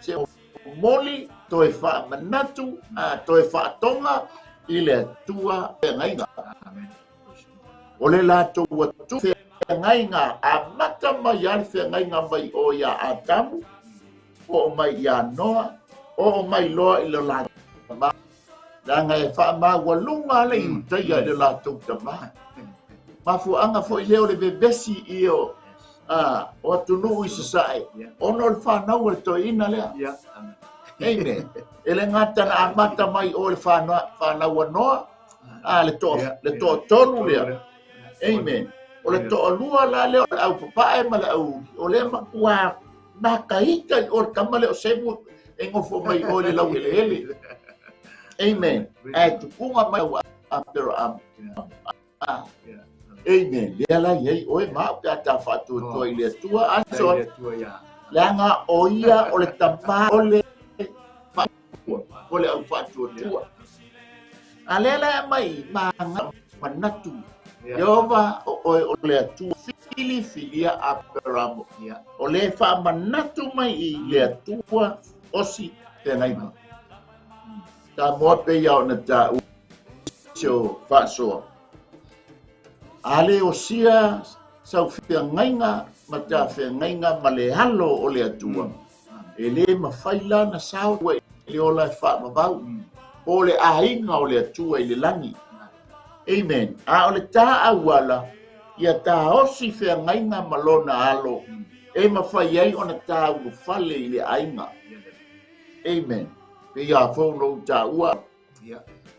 se moli toe wha manatu toe wha tonga i le atua whengainga o le lato atu whengainga a mata mai al whengainga mai o ia Adamu o mai ia Noa o mai loa i le lato Danga e wha maa walunga le i utaia le la tauta maa. Mafu anga fo i leo le bebesi i o atunu i sasai. Ono le whanau le to ina lea. Amen. Ele ngata na amata mai o le whanau anoa. Le to tonu lea. Amen. O le to alua la leo le au papae ma le au. O le makua nakaika o le kamale o sebu. Engofo mai o le lau ele hele. Amen. Tu punga mai apero Amen. Lea la yei oe mau te ata whātua i lea tua aso. Leanga o ia o le tampa o le whātua. O le au whātua tua. A lea la mai maanga manatu. Yehova o le atua filia a peramo. O le wha manatu mai i le atua osi te naima. Ta moa pe iau na ta sio whāsoa. Ale o sia sau whiangainga ma ta whiangainga ma le halo o le atua. E le mawhaila na sao ua i le ola e wha mawau. O le ainga o le atua i le langi. Amen. A o le tā awala ia tā osi whiangainga ma lona halo. E mawhai ai o na tā ua whale i le ainga. Amen. Pe ia whono tā ua.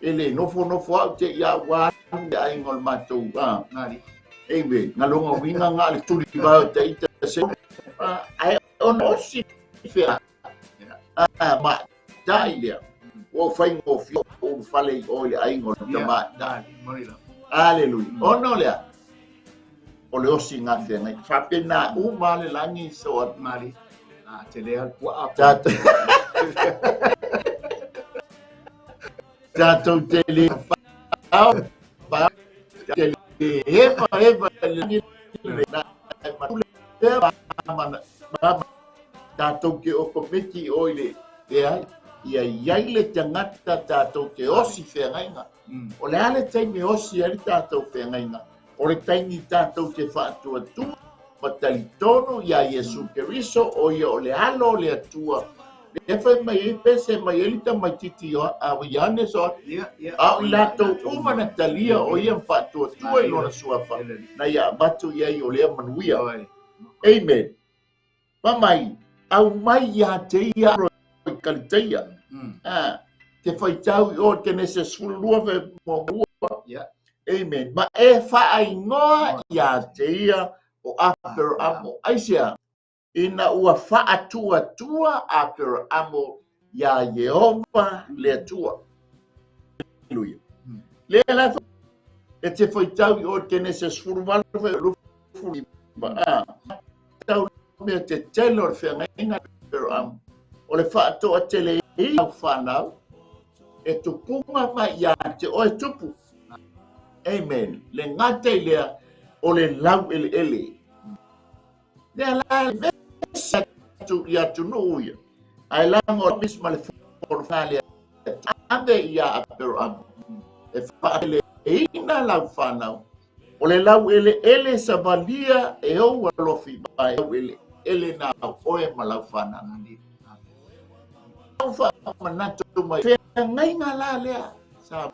Ele nofo au te ia wā le ainga o le mātou. Amen. Ngā longa winga ngā le turi wau te ita se. Ai ona osi whia. Ma tai lea. O whainga o fio o whale i o le ainga o le mā. Aleluia. Ono lea. O le osi ngā whianga. Whapena uma le langi soa. Mari. Te lea kua apa. Tātou te le whao. Te le hewa le na tātou ke o komiti o ile e ai. Ia iai le tangata tātou ke osi whengainga. O le ale taimi osi ari tātou whengainga. O le taimi tātou ke whaatua tua. Matali tono ia Yesu Keriso o ia o le halo le atua. Le whai mai e pese mai elita mai titi a wiane so. A o lato umana talia o ia whaatua tua i lona suafa. Na ia batu ia i o lea manuia. Amen. Mamai, au mai ia te ia roi kaliteia. Te whai tau i o te nese sulua ve mo mua. Amen. Ma e whaai ngoa ia te ia o apero amo. Aisia. Ina ua whaatua tua apero amo ia Yehova le tua. Hallelujah. Le la e te whaitau i o Genesis 41 lufu tau me te telo le whengainga apero amo. O le whaatoa te le i au whanau e tupunga mai ia te oe tupu. Amen. Le ngate lea o le lau ele. Le la tu ia tu no ia ai la mo mis mal for falia ande ia apero am e fale ina la fana o le lau ele savalia e o lo fi bai ele na o e malau fana ni o fa manato mai ngai ngala le sa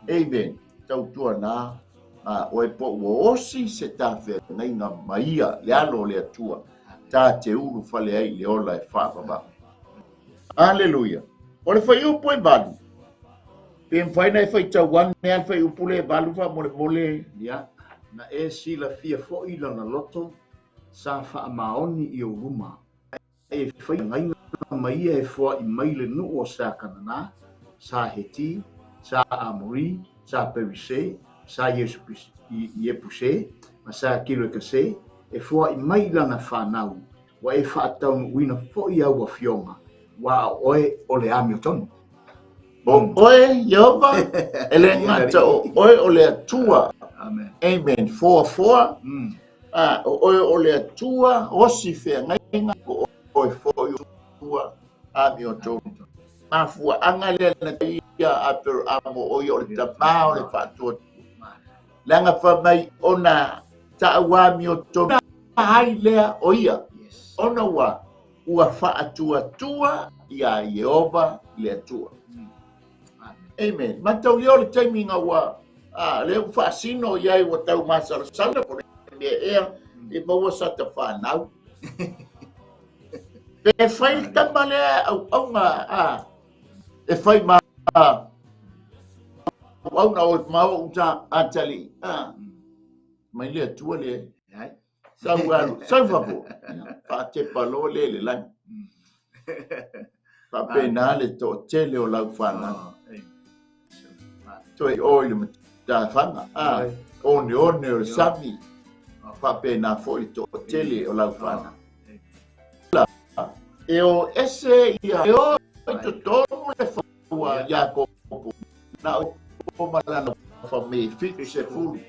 amen tau tua na o e po osi se ta fe ngai nga maia le alo le tua ta te uru fale ai le ola e whapapa. Aleluia. O le whai upo e balu. Pe mwhaina e whai tau wane al whai upo le balu wha mole mole. Ia, na e sila fia fo ila na loto sa wha maoni i o ruma. E whai ngai mai e fua i maile nu o sa kanana, sa heti, sa amori, sa perise, sa Yepuse, ma sa kilo kase, e fua i mai lana whanau, wa e whaatau wina fo i au a fionga, wa oe o le ami o tonu. Oe, Yehova, ele ngata oe o le atua. Amen. Amen. Foa. Oe o le atua, osi whea ngainga, oe fo i atua, ami o tonu. Mafua anga le na ia apero amo oe o le tapa o le whaatua. Langa whamai ona ta'awami o tonu. Hai lea o ia. Ona ua whaatua tua ia Yehova le atua. Amen. Matau leo le taiminga wa leo whaasino iai wa tau masarasana po le ea e maua sa ta whanau. Pe whai tama lea au nga e whai ma au na o maua uta atali. Mai lea tua le sau wapo. Whaate palo le lang. Whapena le to tele o lau whanau. Toi oi le ta fanga one o le sami fa pena foi to tele o la fana e o ese ia e o to todo le fa ya ko na o malana fa me fitu se fu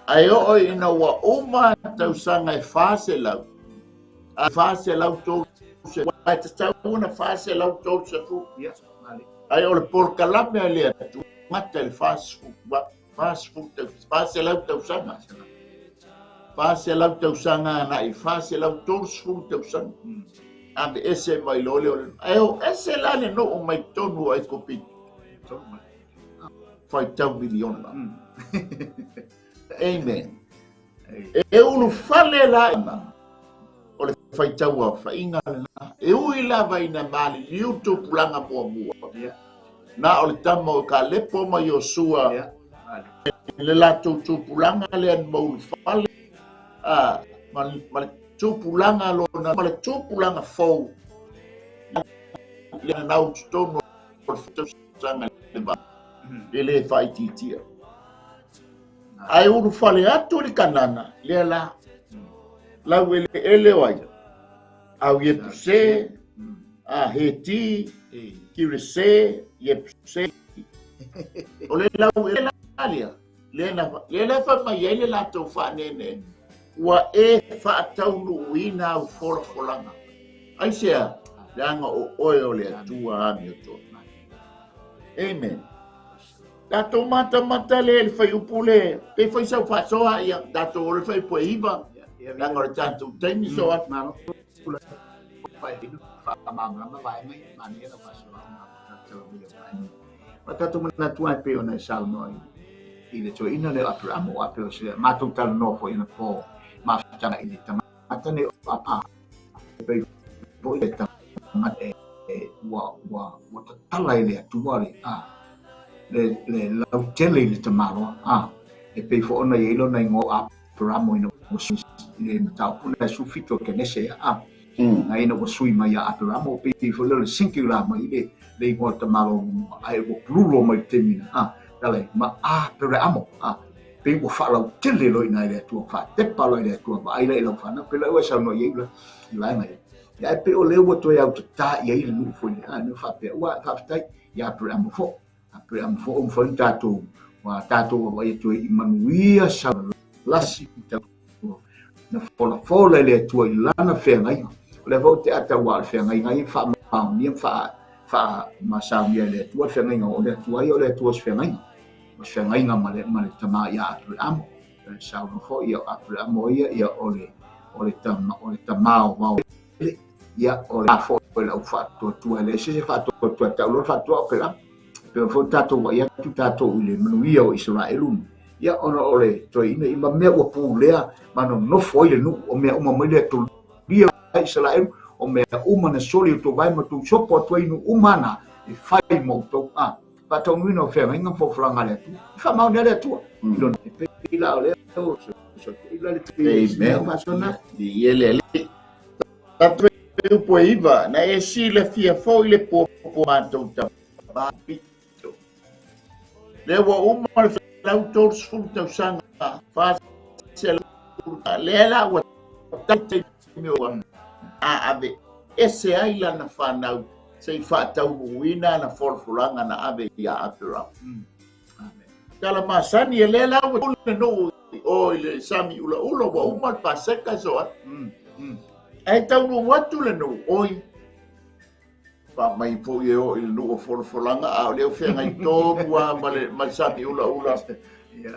ai o ina wa uma tausanga e fase lau a fase lau to se vai te tau una fase lau to se fu ai o le por kalame ale tu mata el fase fu fase lau tausanga fase lau tausanga na i fase lau to fu tausanga ande ese mai lole ai o ese la ne no o mai tonu ai kopi fai tau miliona amen e unu fale la o le fai tau a whainga na e ui la vai na mali liutu pulanga mua na o le tama o ka lepo ma Yosua le la tu pulanga le an maulu fale ma le tu pulanga lo na ma le tu pulanga fau le na u tono o le fitu sanga le ba ele fai titia ai uru fale atu li kanana le la wele ele wai au ye se a heti kirese ye se ole la wele alia le fa mai ele la to fa nene wa e fa taunu wina u folanga ai sea langa o oyo le tua ami to amen dato mata le fai upule pe fai sa fa so ia dato le fai po iva la ngor tanto teni so at mano fai fa mama vai mai mani era fa so ma tato na tua pe ona salmo ile to ina le apramo apelo se ma tu tal no fo ina po ma tana ile tamata ne apa pe po ile tamata wa tala ile tuale le lau tele le tamalo e pe fo ona yelo na ngo a programo ino le tau puna su fito ke nese na ino ko sui mai a programo pe fo le singular mai le ngo tamalo ai wo plulo mai temina dale ma programo pe wo fa lau tele lo ina le tu fa te palo le tu ba ai le lo fa na pe le wa sa no yelo la mai ya pe o le wo to ya ta ya ile no fo no fa pe wa fa tai ya programo fo pe am fo tato wa tato wa tu Emmanuel sa lasi na fo le tu ilana fe ngai le vo te ata wa fe ngai fa ma ni fa ma sa mi le tu fe ngai o le tu ai o le tu fe ngai ma le tama ya am sa no fo ia am ia o le tama wa ia o le fo le fa tu le se fa tu ta lo fa tu pe la pe fo tato wa ya tu tato ile manuia o Israelu ya ona ole to ina ima me wa pu lea mano no foi le no o me uma mele to dia Israelu o me uma na soli to vai ma tu sopo to inu umana e fai mo to pa to no fe nga fo franga le tu fa ma le tu ilo pe ila ole to so ila le te ma sona di ele tato po iva na e si le fia fo ile po ma to ba le wa uma l'autors funta usanga fa le la wa tate mi wa ave ese aila na fanau sei fa tau wina na forfulanga na ave ya apera kala masani le la wa no o le sami ula wa uma paseka so ai tau no watu le no oi pa mai po yo il no forfulanga a le fe ngai to wa ma sami ula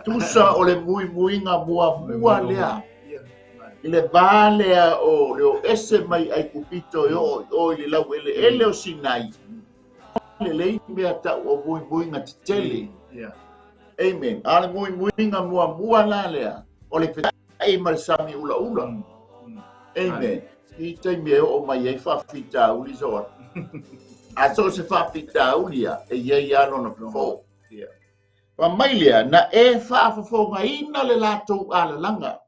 tusa o le mui nga mua lea ile vale o le ese mai ai kupito yo o ile lau ele o sinai le me ata o mui nga tele amen ale mui nga mua la lea o le ai mal sami ula amen i te me o mai ai fa fita uli so a so se fa fita ulia e ye ya no fo pa mailia na e fa fo nga ina le lato ala langa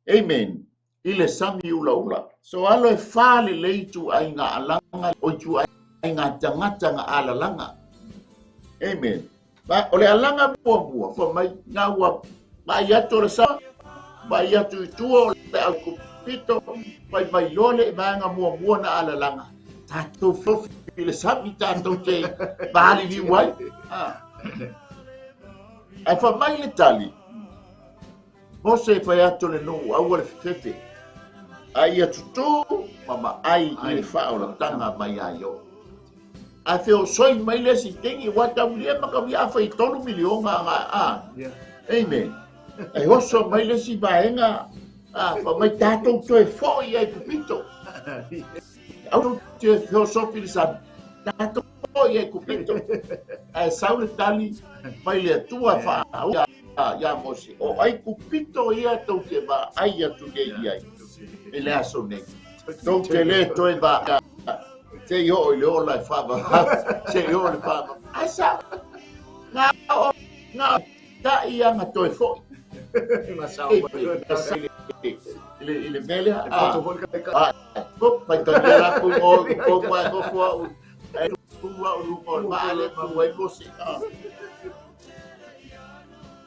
amen ile sami ula so alo e fa le leitu ai nga alanga o tu ai nga tangata nga ala langa amen Ba ole alanga bua fa mai nga wa ba ya to sa ba ya tu le aku pito mai lole ba nga mua na alalanga tato fo le sabi tato te bali li wai ai fa mai le tali mo se fa ya to le no awal fete ai atu mama ai le fa o tanga mai ayo a feo soi mai le si tengi wata ulia maka mi afa i tonu milionga nga amen ai oso mai le si baenga fa mai tato to e fo i ai pupito au te feo so filsan tato fo i ai pupito ai saule tali mai le tua fa ya mosi o ai pupito ia to te ba ai atu de ai ele aso ne to te le to e ba se yo le la fava se yo le fava asa na da ia na to fo na sa ile mele ko pa to la ko ma ko fo wa lu ma le ma wa ko si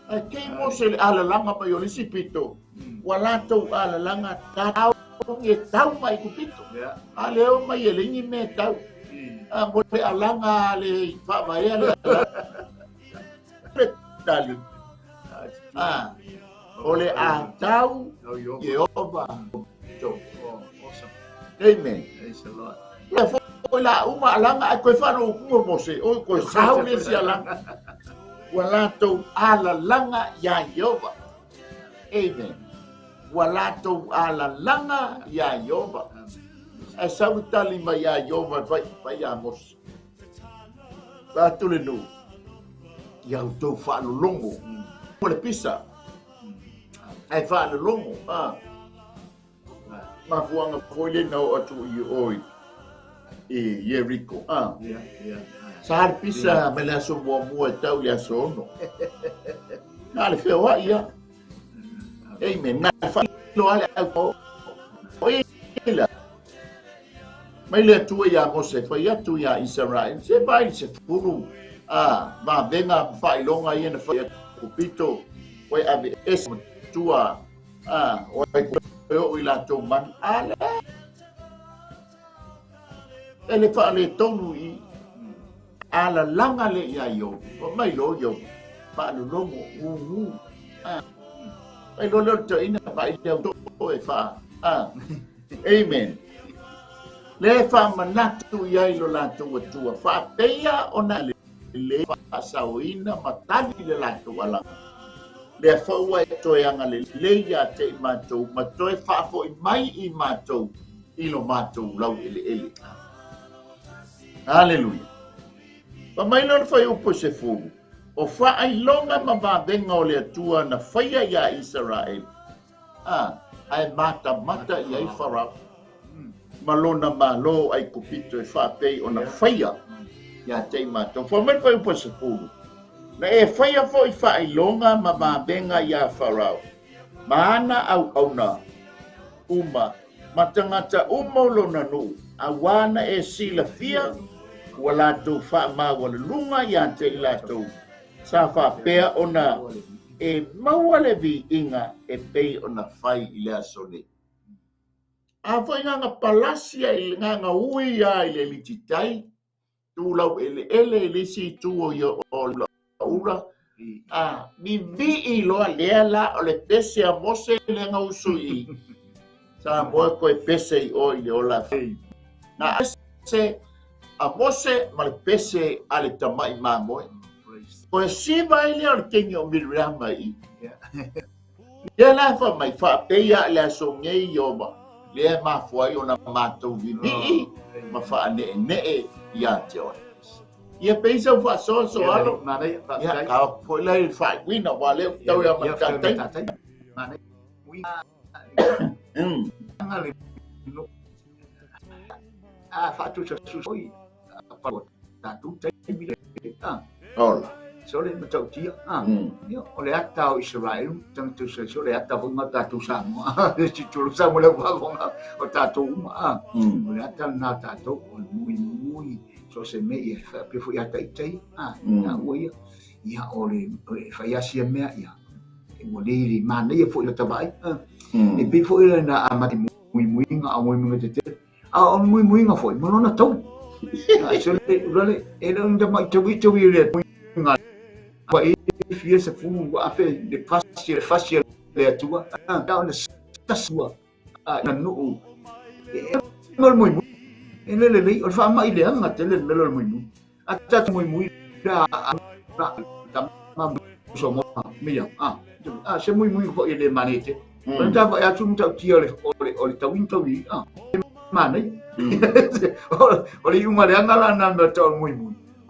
ai ke mo se ala langa pa yo le sipito wala to ala langa ta e tau mai kupito a leo mai ele ni me tau a mo le alanga le fa mai ale dali ole a tau Jehova to amen la fo la uma alanga ko fa no mo se o ko sa le si alanga wala to ala langa ya Jehova amen wala to ala langa ya Jehova e sau tali mai ya Jehova vai amos ba tule no ya to fa no longo mo le pisa ai fa no longo ma fuanga foi le no atu i oi e Jericho sa pisa me la so mo tau ya sono na le feo ia amen na fa lo ale au oila mai le tu ya Mose fa ya tu ya Israel se vai se furu ma venga fa longa ia na fa kupito oi ave es tua oi la to man ale ele fa le tonu i ala langa le ya yo mai lo yo fa lo longo ai lo to ina ba i to e fa amen le fa manatu ya lo la to tua fa peia ona le fa sauina matali le la to wala le fa wa to yanga le ya te ma to e fa fo mai i ma to i lo ma to lau ele haleluya pa mai lo fa upo se fu o fa ai longa ma va benga o le tua na faia ya Israel ai mata ya i Farao malona malo ai kupito e fa pei ona faia ya te mato fa mai fa upo se fu na e faia fo i fa ai longa ma va benga ya Farao mana au na uma matangata lo na no awana e sila fia wala to fa ma wala lunga ya te la to sa fa pea ona e mawale vi inga e pei ona fai i le asone a fa nga palasia i nga ui ya ile lititai tu lau ele si tu o yo o ura mi vi i lo alela o le pese a Mose le nga usui sa mo ko e pese i o ile o la fei na se a Mose ma le pese ale tamai mamoe ko si vai le o kenyo mirama i ya la fa mai fa peia le so ngei yoba le ma foi ona mato vivi ma fa ne ya jo ia peisa fa so alo ya ka foi le fa wina wale tau ya ma ka tai mana wi fa tu so soi pa ta tu tai mi ola so le ma tau tia o le ata o Israel tang tu so le ata ho ngata tu samo si tu sa mo le wa o ta tu o le ata na ta to mui so se me ia fa pe fu ia tai na ua ia ole fa ia sia mea ia o le mana ia fu ia tabai e pe fu ia na amati muinga a muinga te a muinga fu mo na tau so le e le nda mai tau le muinga pa e fia se fu a fe de facial le atua da ona tasua na no mo mo ele le o fa mai le anga te le mo a ta mo da ta ma so mo mia se mo fo ele manete non ta va a tu ta ti ole ta winto vi mane o le uma le anga la na ta mo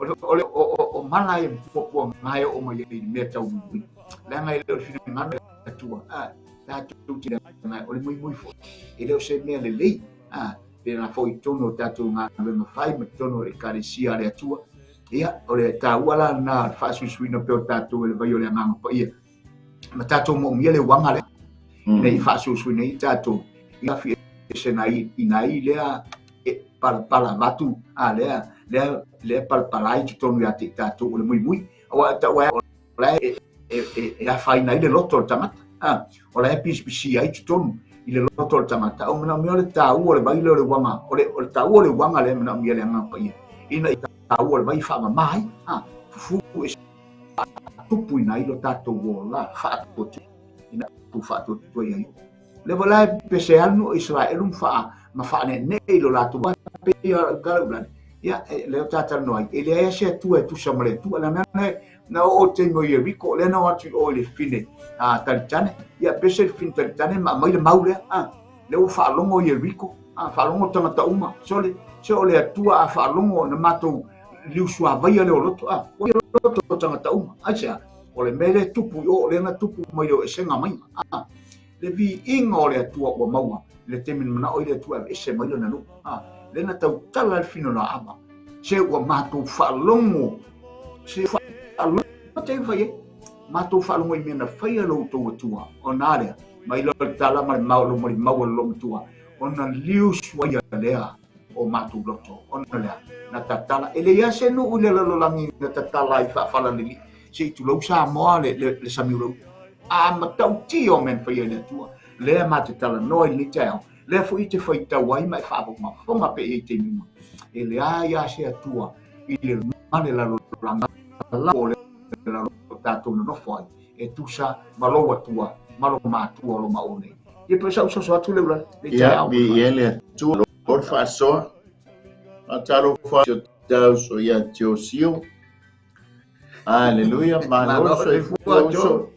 o malai po mai o mai me ta mo le anga le fina ngana tua ta tu ti na o le mo fo ele o se me le pena foi tono tatu nga me fai me tono e carecia le tua ia o le ta wala na fa suina pe tatu le vai o le nga pa ia ma tatu mo mi le wanga le nei fa suina i tatu ia fi se nai inai le para vatu le palai tono ya tatu le muy wa ta wa e a fai nai le loto tamata o le pisi ai tono ile loto tamata o mena mele tau o le vai le wanga o le tau o le wanga le mena mele nga pa ina tau o le vai fa mai fu tupu ina ilo tato wola fa to ina tu fa to ia le vola pese anu Israel fa ma fa ne lo lato ba pe galulan ya le tata noi ele ya se tu samale tu la na o te mo ye riko le na atu o le fine talitane ya pese fin talitane ma mai le maule le o fa longo ye riko fa longo tanga uma so le atua fa longo na mato liu sua vai le loto o loto tanga uma acha o le mele tupu o le na tupu mai o senga mai le vi ingo le atua o maua le temin mana o le atua e se mai na no le na tau tala al fino na ama se o mato fa longo se fa te vai mato fa longo me na fa lo to tua onare mai lo tala mai mau lo tua ona liu sua ya lea o mato loto ona lea na tatala ele ya se no ule lo langi na tatala i fa fala lili se tu lo sa mo le samiro ma tau ti o men fa le tua le ma tatala no i tell le fu i te fa ta wai mai fa ma fonga pe e te mima ele ya se tua i le mane la lo langa la le la tato no foi e tu sa malo tua malo ma tua lo maone e per sa so tu le ya bi ele tu lo fa so ataro fa tau so ya tiosio aleluia malo so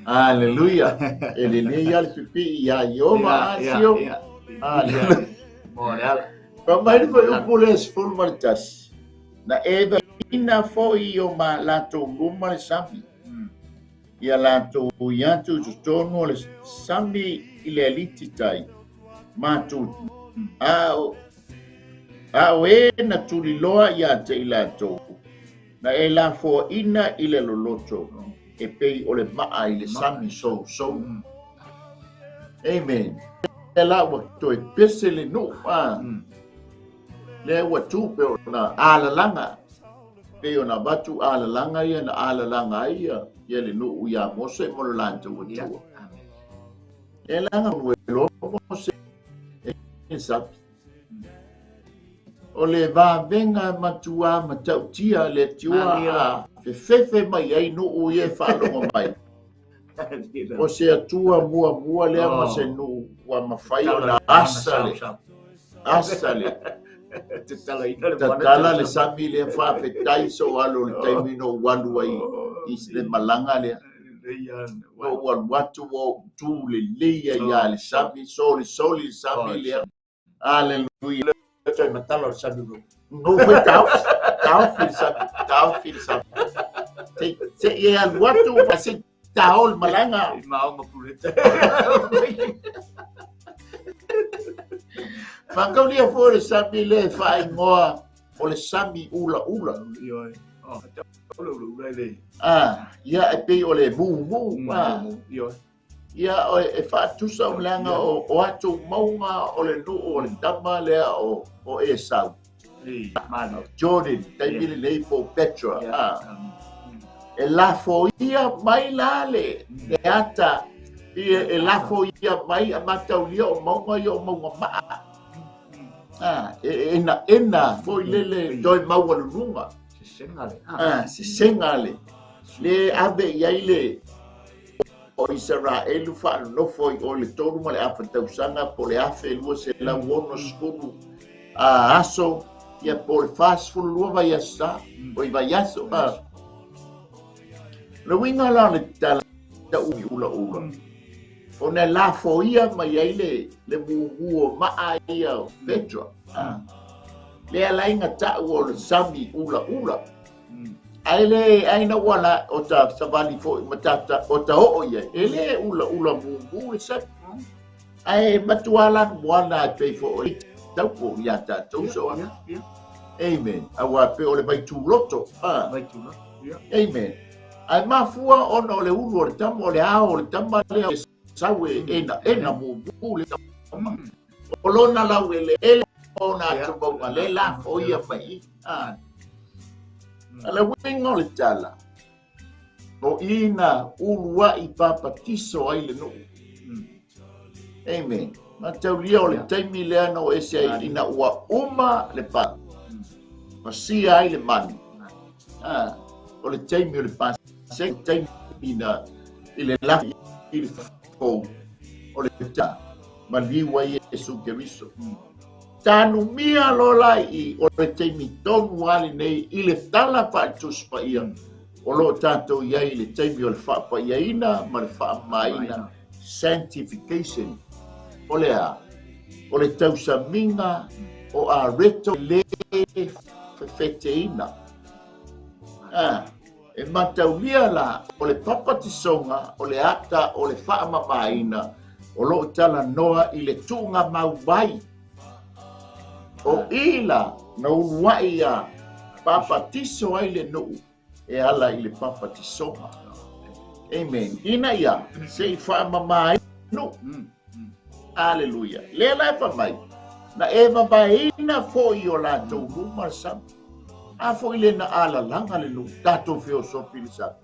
aleluia ele le ya le pipi ya yo ma sio aleluia pa mai foi o pules full martas na eva ina foi o ma lato nguma le sami ia lato yantu tono le sami ile lititai matu e na tuliloa ia te ilato na e la fo ina ile loloto e pei o le maa ile sami so amen e la wa to e pese le no le wa tu pe na ala langa pe ona batu ala langa ia na ala langa ia le no ia mose mo lanto o tu e langa no lo mose e sa o le va venga matua matautia le tua fe mai ai no o ia fa lo mai o se atua mua le ma se no wa mafai ona asale Tatala le sami le fa fetai so alo le taimino walu ai isle malanga le o watu o tu le leia ya le sami soli sami le aleluia tai matalo sami no foi tau fil sami se ia watu assim taol malanga mau mapuleta Maka lia fo le sami le fai ngoa o le sami ula yo ula le ia e pe o le mu yo ia o e fa tu sa langa o atu maunga o le no o le tama le o e sau Mano. Jordan, taimi le nei po Petra. E lafo ia mai lale, e ata, e lafo ia mai a mataulia o maunga i o maunga maa. Ena, foi lele doi maua lunga. Se sengale. Le ave iai le o Israelu whaano no foi o le tonu ma le afa tausanga po le afe lua se la wono skulu a aso ia po le fast fulu lua vai asa o i vai aso le winga la le tala ta ui ula o ne la fo ia ma iai le muhuo maa ia o Petra le alainga ta o le sami ula ai na wala o ta savali fo matata o ta o ia ele ula mu sa ai matuala moana pe fo tau po ia ta tau so amen awa pe o le vai tu loto amen ai mafua ona o le ulu o le tamo o le ao o le tama le sawe ena mu le o lona la wele ele ona tubo le la o ia fai ala winga le tala o ina ulua i papatiso ai le no amen ma taulia o le taimi le ana o ese ai ina ua uma le pa pasia ai le mani o le taimi o le pa se taimi ina i le lafi i le fo o le ta ma liwa i Yesu Keriso tanu mia lola i o le teimi tonu ale nei i le tala whaatus pa ia o lo tātou iai le teimi o le whaapa iaina ma le whaamaina sanctification o le a o le tausaminga o a reto le whewheteina e mataulia la o le papatisonga o le ata o le whaamamaina o lo tala noa i le tunga mauwai o ila na unuai a papatiso ai le nuu e ala i le papatisonga amen ina ia se i whaamamai no aleluia le lai whamai na eva baina fo i o la tau luma sam a fo i le na ala langa le lu tato feo sopi le sam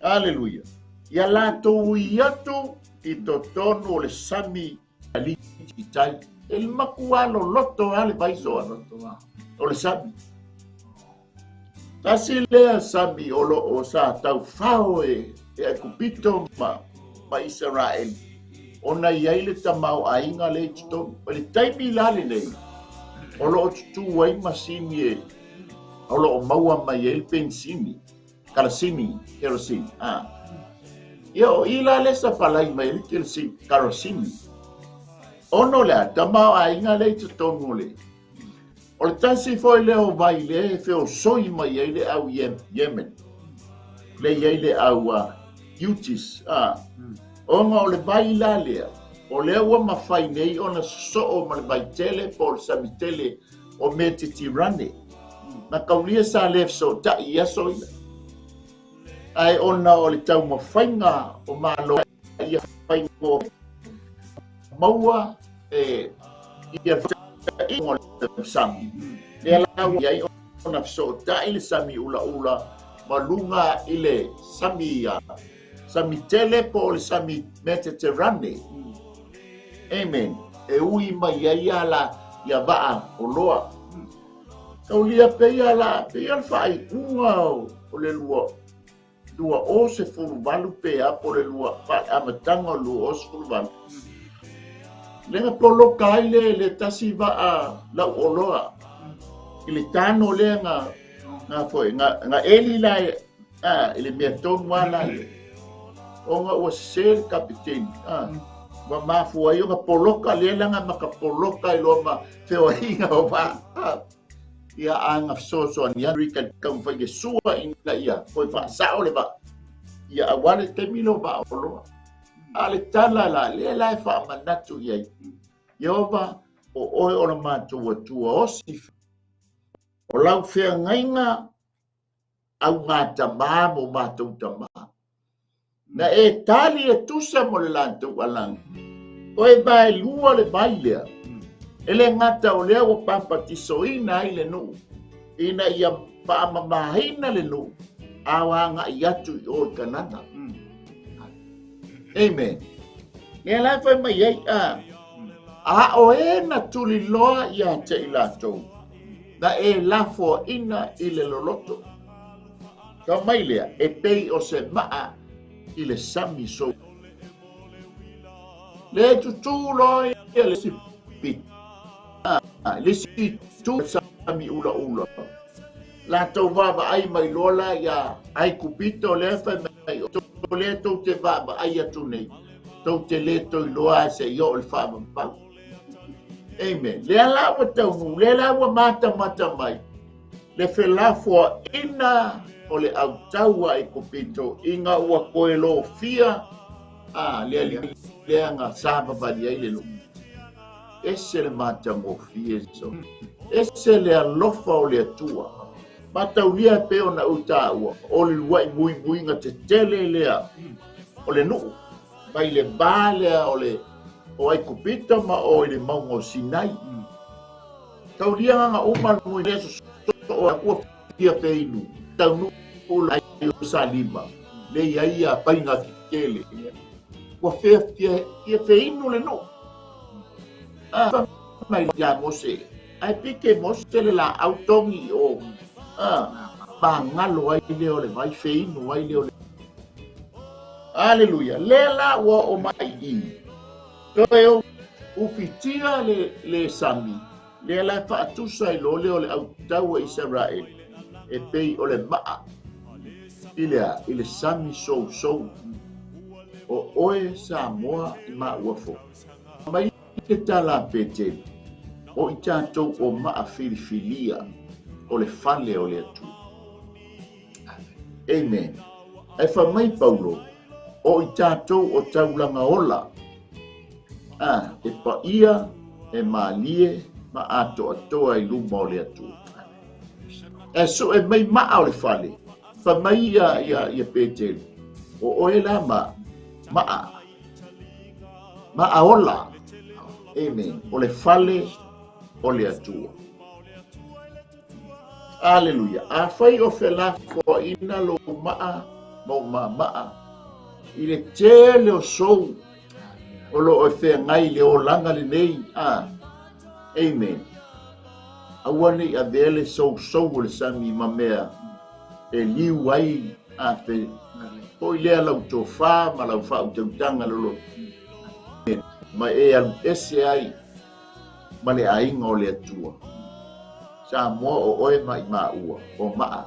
aleluia ia la tau i atu i to tonu o le sami aliti i tai el makualo loto ale paiso o le sami tasi lea sami o lo o sa tau fao e kupito ma Israel ona iai le tamau ainga le tito le taimi lale nei o lo tutu wai masini e o lo maua mai el pensini kerosini yo ila le sa palai mai le kerosini ono le tamau ainga le tito mole o le tasi foi leo vai le feo soi mai iai le au Yemen le iai le au Houthis onga o le vai la lea o le ua mawhai nei ona so ma le vai tele po le samitele o me te tirane na kaulia sa lef so ta ia so ina ai ona o le tau mawhainga o malo ia whaingo maua ia ingo le sami le lau iai ona so ta ile sami ula malunga ile sami sami tele po le sami Mediterranean amen e ui mai ia la ia vaa o loa kaulia pe ia la pe ia fai unga o le lua o se fulu valu pe a po le lua fa amatanga lu o se fulu valu lenga polo kai le tasi vaa la o loa ile tano le nga foi nga eli la ile mea tonu ala onga o ser kapiteni wa mafu ayo ka poloka le langa maka poloka ilo ma feo hinga o va ia anga so ni Enrique kam fa gesua ina ia foi fa sao le va ia awale temilo va olo ale tala la fa manatu ia Yehova o ona matu tua osif o lau fea ngainga au ngata mo matu tama na e tali e tusa mo le lantu walang o e bai lua le bailea Ele ngata o lea o papa tisoina ai le nu. Ina ia paamamahina le nu. Awanga iatu i o kanana. Amen. Nea lai fai mai ei a o e na tuli loa ia te ilatou. Na e lafo ina i le loloto. Ka mai lea e pei o se maa i le sami so. Le tutu loa i le sipi. Le si tu sami ula ula. La tau vava ai mai lola ia ai kupito le fai mai. O le tau te vava ai atu nei. Tau te le tau loa se yo il fava pau. Amen. Le ala wa tau nu, le ala wa mata mai. Le felafo ina o le au tau ai kupito inga ua koe lo fia. Le anga saba badi ai le lu. Ese le mata mo fie so. Ese le alofa o le atua. Mata ulia peo na uta ua. O le luai mui muinga te tele lea. O le nuu. Mai le balea o le o ai kupita ma o le maungo Sinai. Tau lia nga uma nui leso o a kua fia peinu. Tau nu ula i o salima. Le ia painga ki kele. Kua fia peinu le nuu. Mai ya Mose. Ai pike Mose le la autongi o ngalo ai leo le mai feinu ai leo le. Aleluia. Lela wa o mai i. Toeo ufitia le sami. Lela fa atusa i lo leo le autau e Israel. E pei o le maa. Ile sami so. O oe Samoa i maa uafo. Mai ke tala pete. O i tātou o maa filifilia. O le fale o le atu. Amen. E fa mai Paulo. O i tātou o taulanga ola. E pa ia, e maalie, ma ato atoa i luma o le atu. E so e mai maa o le fale. Fa mai ia pete. O oe la maa. Maa ola. Amen. O le fale o le atua. Aleluia. A fai o felafo ina lo maa, mo maa. I le tele o sou. O lo o fea ngai le o langa le nei. Amen. Awane a vele sou o le sami mamea. E liu ai a fe. O i lea lau tō whā, ma lau wha utautanga lolo. Ma e alu ese ai. Ma le ainga o le atua. Sa moa o oe mai maa ua. O maa.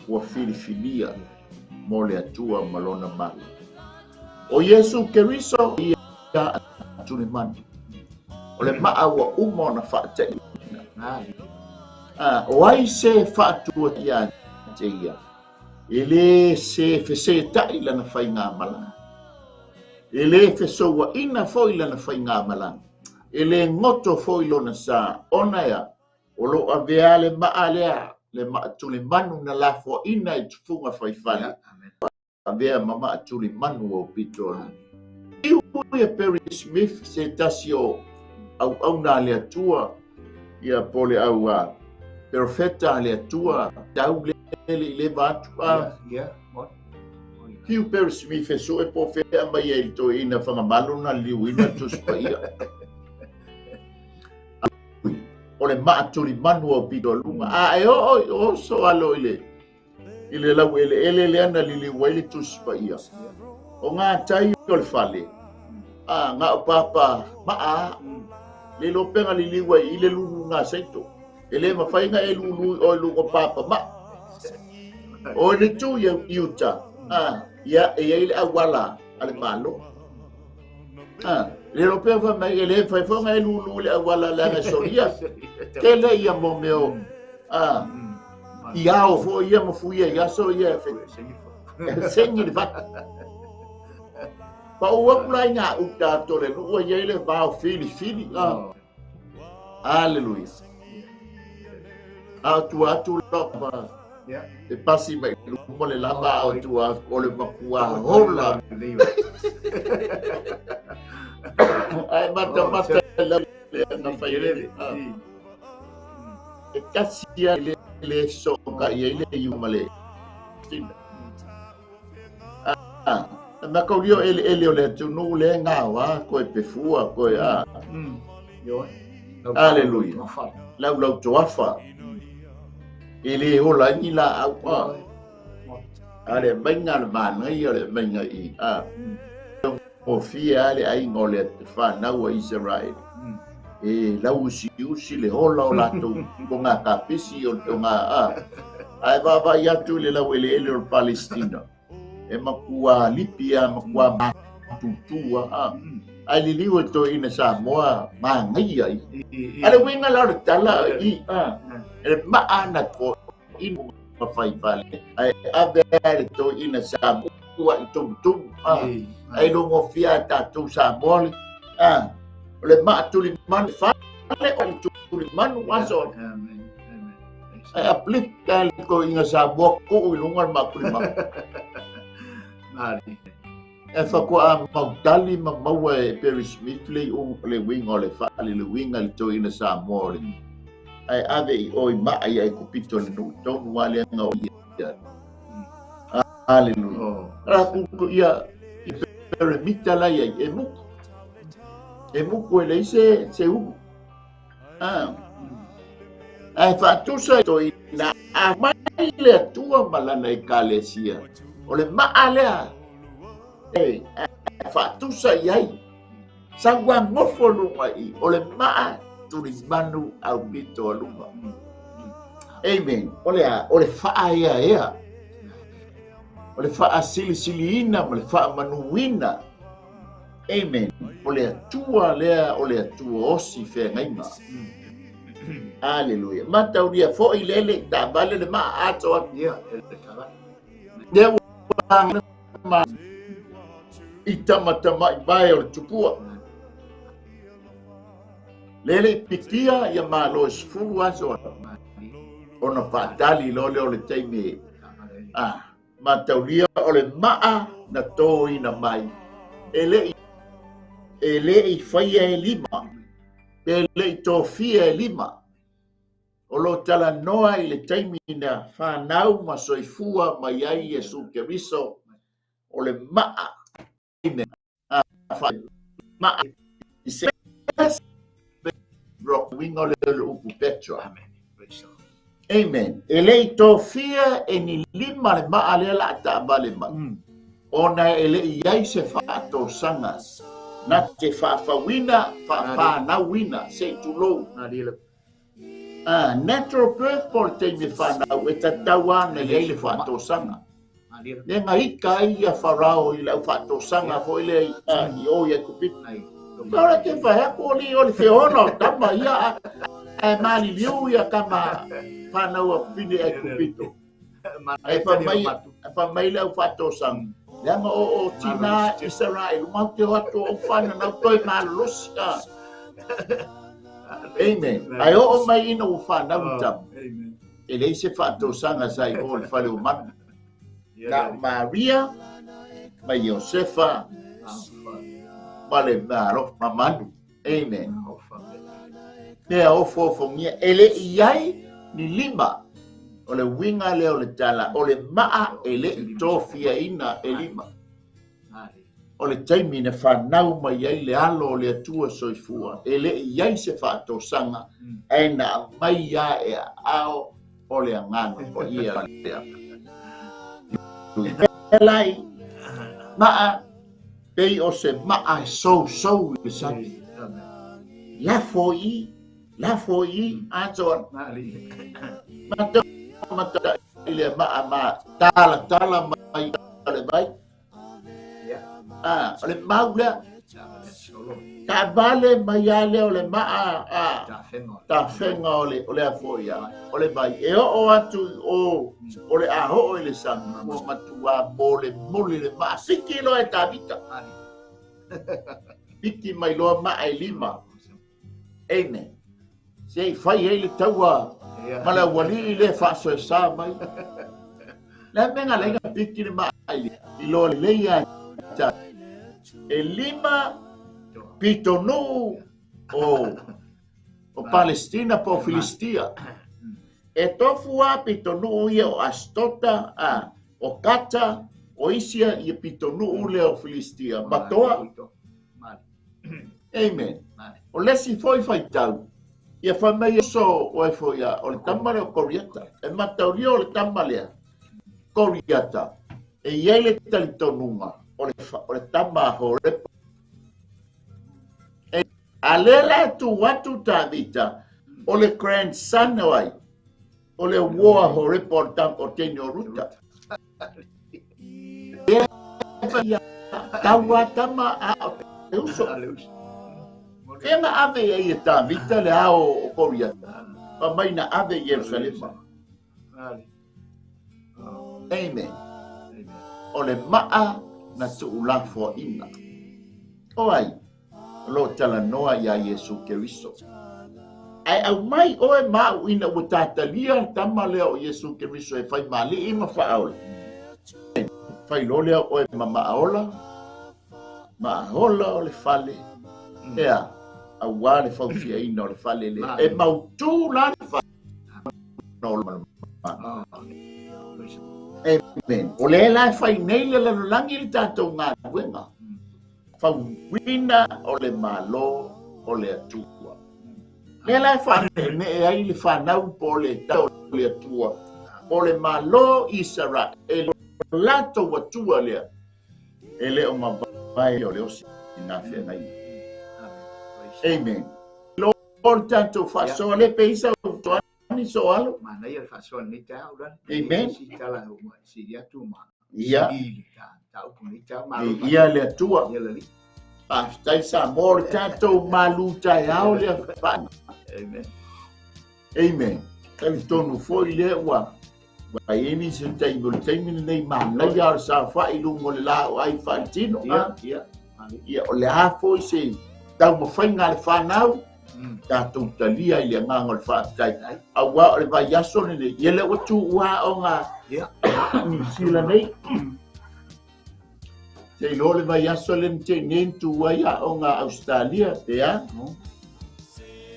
Ua filifilia. Mo le atua malona mali. O Yesu Keriso ia atune mani. O le maa ua uma na whaate. O ai se whaatua ia te ia. Ele se fese tai lana whai ngā malanga. Ele fesoua ina foi lana whai ngā malanga. Ele ngoto foi lona sa ona ia. O lo avea le maa lea. Le maa tule manu na lafo ina i tufunga whai whai. Avea mama atuli manu o pito. Iu ia Perry Smith se tasio au na le atua. Ia pole au perfeta le atua. Tau le vatu. Iu Perry Smith e so e po fea mai e to ina whangamalu na liu ina tuspa ia. O le maa atuli manu o pito lunga. E o so alo ile. Ile lau ele ana lili waile tuspa ia. O ngā tai o le fale. Ngā o papa maa. Le lopenga lili wai ile lulu ngā seito. Ele mawhainga e lulu o lungo papa maa. O le tu iuta. Ia e ile awala ale malo. Le lopenga fa mai ele whaifonga e lulu le awala langa soria. Kele ia mo meo. Ia o fo ia mo fuia ia so ia fe sengi va pa o kula nga uta tole no ia ile va fili aleluia tu lo ba e pasi mai mo le lava tu o le makua hola ai mata na fai le e kasia le so ka ye le yu male na ko rio ele le tu no le nga wa ko e pefua ko yo aleluia lau toafa ele o la ni la a ale benga le mana ia le benga i o fia ale ai ngole fa na wa Israel e lau si le hola o la tu ko nga kapisi o to nga ai va ya tu le lau ele o Palestina e makua lipia makua tutua ai liu to ina Samoa ma ngai ai ale winga la tala i e ma ana ko in pa fai vale ai ave to ina Samoa tum ai lo mo fia ta tu Samoa le ma tu li man fa le o tu li man waso ai aplika ko ina Samoa ko ulungan ma prima Mari. E whakua mautali ma maua e Perry Smith le winga o le whaale le winga le toi ina Samoa le. Ai ave i oi maa i ai kupito le nu tonu wale anga o ia. Hallelujah. Ra kuku ia i Perry mitala ia e muku. E muku e le se umu. Ai whatusa i toi na a mai le atua malana i kalesia. O le maa lea. Fatusa iai sangwa ngofo lunga i o le maa turi manu au bito lunga. Amen. O le faa ea o le faa siliina o le faa manuina. Amen. O le atua lea o le atua osi fea ngaima. Hallelujah. Matau dia fo i lele da vale le maa ato ia dia ma i tamatama i vai o le tupua. Lele pikia ia malo sfulu aso. Ona whaatali lole o le teime. Mataulia o le maa na tō ina mai. Ele i whaia e lima. Ele i tō fia e lima. O lo tala noa i le teime na whanau ma soifua mai ai Jesu Keriso. O le maa. Ma se rock winga le upu petro. Amen. Ele to fia e ni lima le ma ale la ta vale ma. Ona ele iai se fato sanga. Na te fa wina fa na wina se tu lo na dile natural birth por te me fa na weta tawa na iai le fato sanga. Le ngai kai ia farao i lau fato sanga foi le i o ia kupit nai. Ora ke fa ha ko li o le feono tama ia e mali liu ia kama fa na o pini e kupito. Ai fa mai lau fato sanga. Le ma o tina Israel ma te wato o fa na toi malus. Amen. Ai o mai ino fa na utam. Ele se fato sanga sai o le fale o manu. Na Maria, ma Josefa, vale maro mamanu. Amen. Nea o fofongia ele iai ni lima. O le winga le o le tala, o le maa ele tofia ina e lima. O le taimi na whanau mai iai le alo o le atua soifua. Ele iai se whato sanga, e na mai ia e ao o le angano o ia lea. Elai maa pei o se maa so le sani la foi ato mata ile maa tala mai le vai le maula ka vale mai ale o le maa ta fenga o le afoia o le vai e o atu o le aho o le sanga mo matua mole le maa sikilo e tabita piki mai loa maa e lima. Amen. Sei fai ele taua mala wali le faso e sa mai la menga le piki le maa i lo le ia e lima pitonu o o Palestina po Filistia. E tofu a pitonu ia o Astota o Kata o Isia ia pitonu le o Filistia. Matoa. Amen. O lesi foi tau. Ia whamei so o e foi o le tamale o Koriata. E matauria o le tamale Koriata. E iei le talitonunga o le tama hore. E alela tu watu tavita o le grandson ai. O le woa hore portam o tenio ruta. Tawa tama a uso. Kena ave e ta vita le ao Koriata. Pa mai na ave Jerusalem. Amen. O le maa na tuula fo ina. O ai, lo tala noa ia Yesu Keriso. Ai au mai o e mau ina o tatalia tama lea o Yesu Keriso e fai mali ima whaaole. Fai lo lea o e mamaaola, maaola o le fale. Ea, au wale fausia ina o le fale le. E mau tū la le fale. Amen. O le la fai nei le langi le tātou ngā wenga. Fau wina o le malo o le atua. Le la fai ne e ai le whanau po le tau le atua. O le malo Isara e lato atua lea. E le o mawai o le osi ngā whenai. Amen. Lord tātou whasoa le peisa o toa. So alo mana ia fason ni tau dan amen si tala uma si dia tu ma ia tau ni tau ma ia le tua ia le pa stai sa mor tanto malu tai au le fa amen amen kan tonu foi le wa wa eni se tai gol tai min nei ma na ia sa fa i lu mo la ai fa tino ia o le ha foi se tau mo fa ngal fa nau tātou talia i le ngangol whaatai. A wā o le vai aso ni le, ia le watu wā o ngā sila nei. Te ilo le vai aso le te nentu wai a o ngā Australia, te a.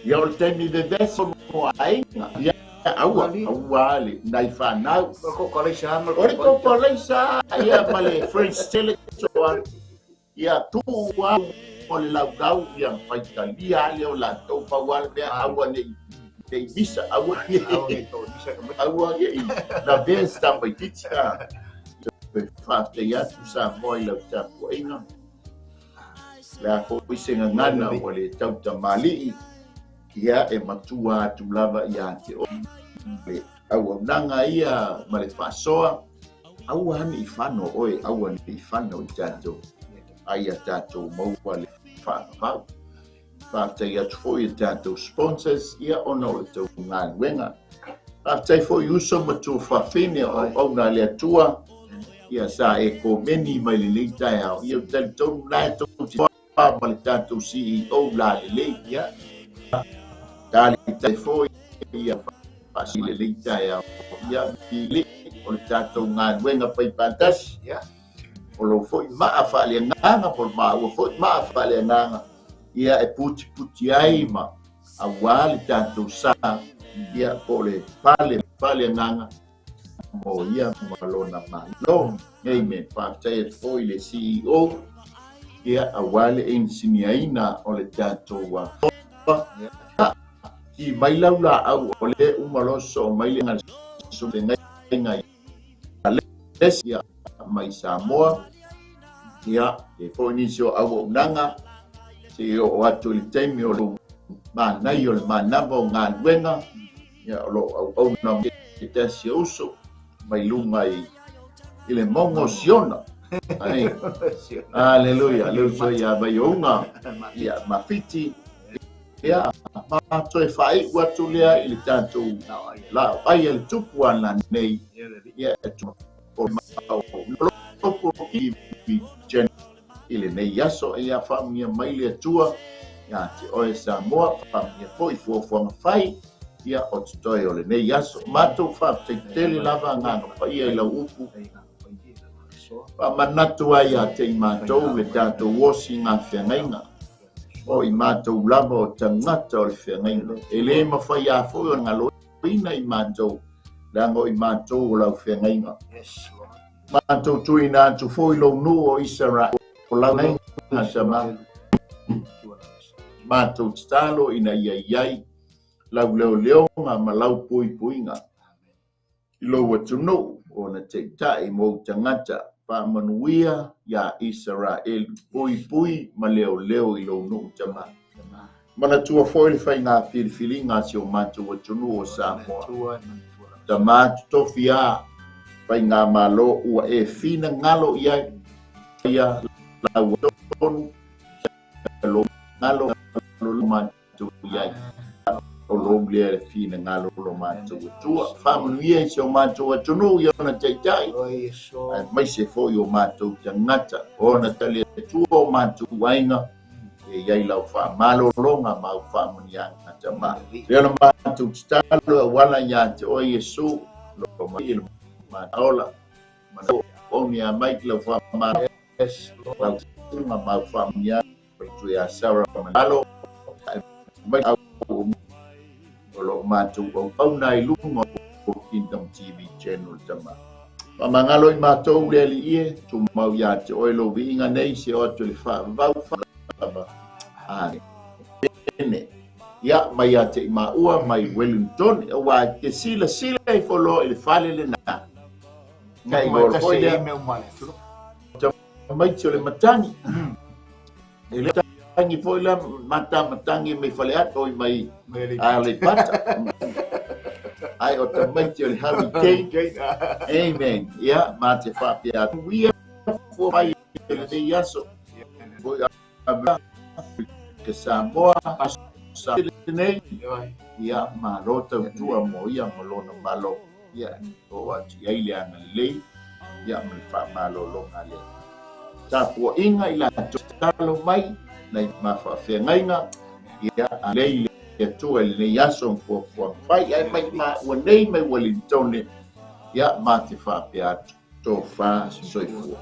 Ia o le teni le veso mo ainga. Ia aua le, nai whanau. Ore koko leisa, ia ma le French Television. Ia tu wā o le lau ia faitalia leo la tau paual mea aua nei bisa aua ia na vez tampai titi pe whafte iatu sa moi lau tapu inga la foisenga ngana o le tau tamali ia e matua atu lava ia te o le aua nanga ia ma le whasoa aua hani i whano oe aua ni i whano i tato ai a tato maua le whakapau. Whaftai atu fo i tātou sponsors, ia ono le tau ngā wenga. Whaftai fo i uso matu whawhine o ngā lea tua, ia sa e ko meni mai le leitai au. Ia tali tonu lai tonu ti wha ma le tātou CEO la le lei, ia. Tali tai fo ia whasi le leitai au. Ia i le o le tātou ngā wenga pai pantasi, ia. O lo foi maa whale nganga por maa ua foi maa whale nganga ia e puti ai ma a wale tātou sa ia o le whale nganga mo ia malona malo amen whaftai e foi le CEO ia a wale e siniaina o le tātou wa ki mai laula au o le umaloso mai le ngal so le ngai ia mai Samoa ia e fonisio au nanga se o atu le temi o lo manai o le manava o ngā luenga ia o lo au na te tasi uso mai lunga i le mongo siona ai aleluia aleluia mai unga ia mafiti ia ma toi fai watu lea i le tātou la ai el tupu ana nei ia e tu o lopo i jen ile nei yaso ia famia mai le tua ia te oe Samoa famia foi fo fai ia o toi o le nei yaso mato fa te tele lava ngano pa ia la upu pa manatu ai a te matou le tatou wosi ngā whengainga o i mātou lava o tangata o le whengainga. E le mawhai a fo o ngalo ina i mātou lango i mātou o lau whengainga. Mātou tui nā tu fo i lo nu o Isara o lau nei na sama. Mātou talo ina iai lau leo ma lau pui-puinga. I lo watunu o na te tai mo tangata pa manuia ya Israel pui ma leo i lo nu tama. Mana tua foi le fai ngā whiriwhiri ngā si o mātou watunu o Samoa. Tama tofia fai ngā malo ua e fina ngalo ia lau watonu ngalo mātou iai. O lomble e fina ngalo lo mātou tua. Whamanuia i se o mātou atunu i ona teitai. Mai se fo i o mātou tangata. O na tali tua o mātou wainga. E iai lau whamalo longa mau whamanianga tama. Leona mātou talo a wala ia te o Yesu. Lo mai il mātaola. Mana o ni a mai lau whamalo. Lau tunga mau whamanianga. Tui a Sarah Manalo. Mai au lo mātou au nai lunga o Kingdom TV channel tama. Mamangalo i mātou le li ie, tu mau ia te oilo vi inga nei se o atu le wha vau wha. Ene, ia mai a te maua mai Wellington, wa te sila i folo i le whale le nā. Kai ngor hoi lea. Mai tio le matangi. E le tangi foi la matangi me fale ato i mai ale pata. Ai o te maiti o le hurricane. Amen. Ia, ma te whapea. Uia fo mai le te yaso. Foi a ke Samoa sa nei. Ia, ma rota utua mo ia mo lona malo. Ia, o atu ia ile anga lei. Ia, me wha malo longa le. Tapua inga ila talo mai. Nei mawhawhengainga ia a lei le tua le yaso po whai ai mai ma ua nei mai Wellington ia ma te whapea tō wha soifua.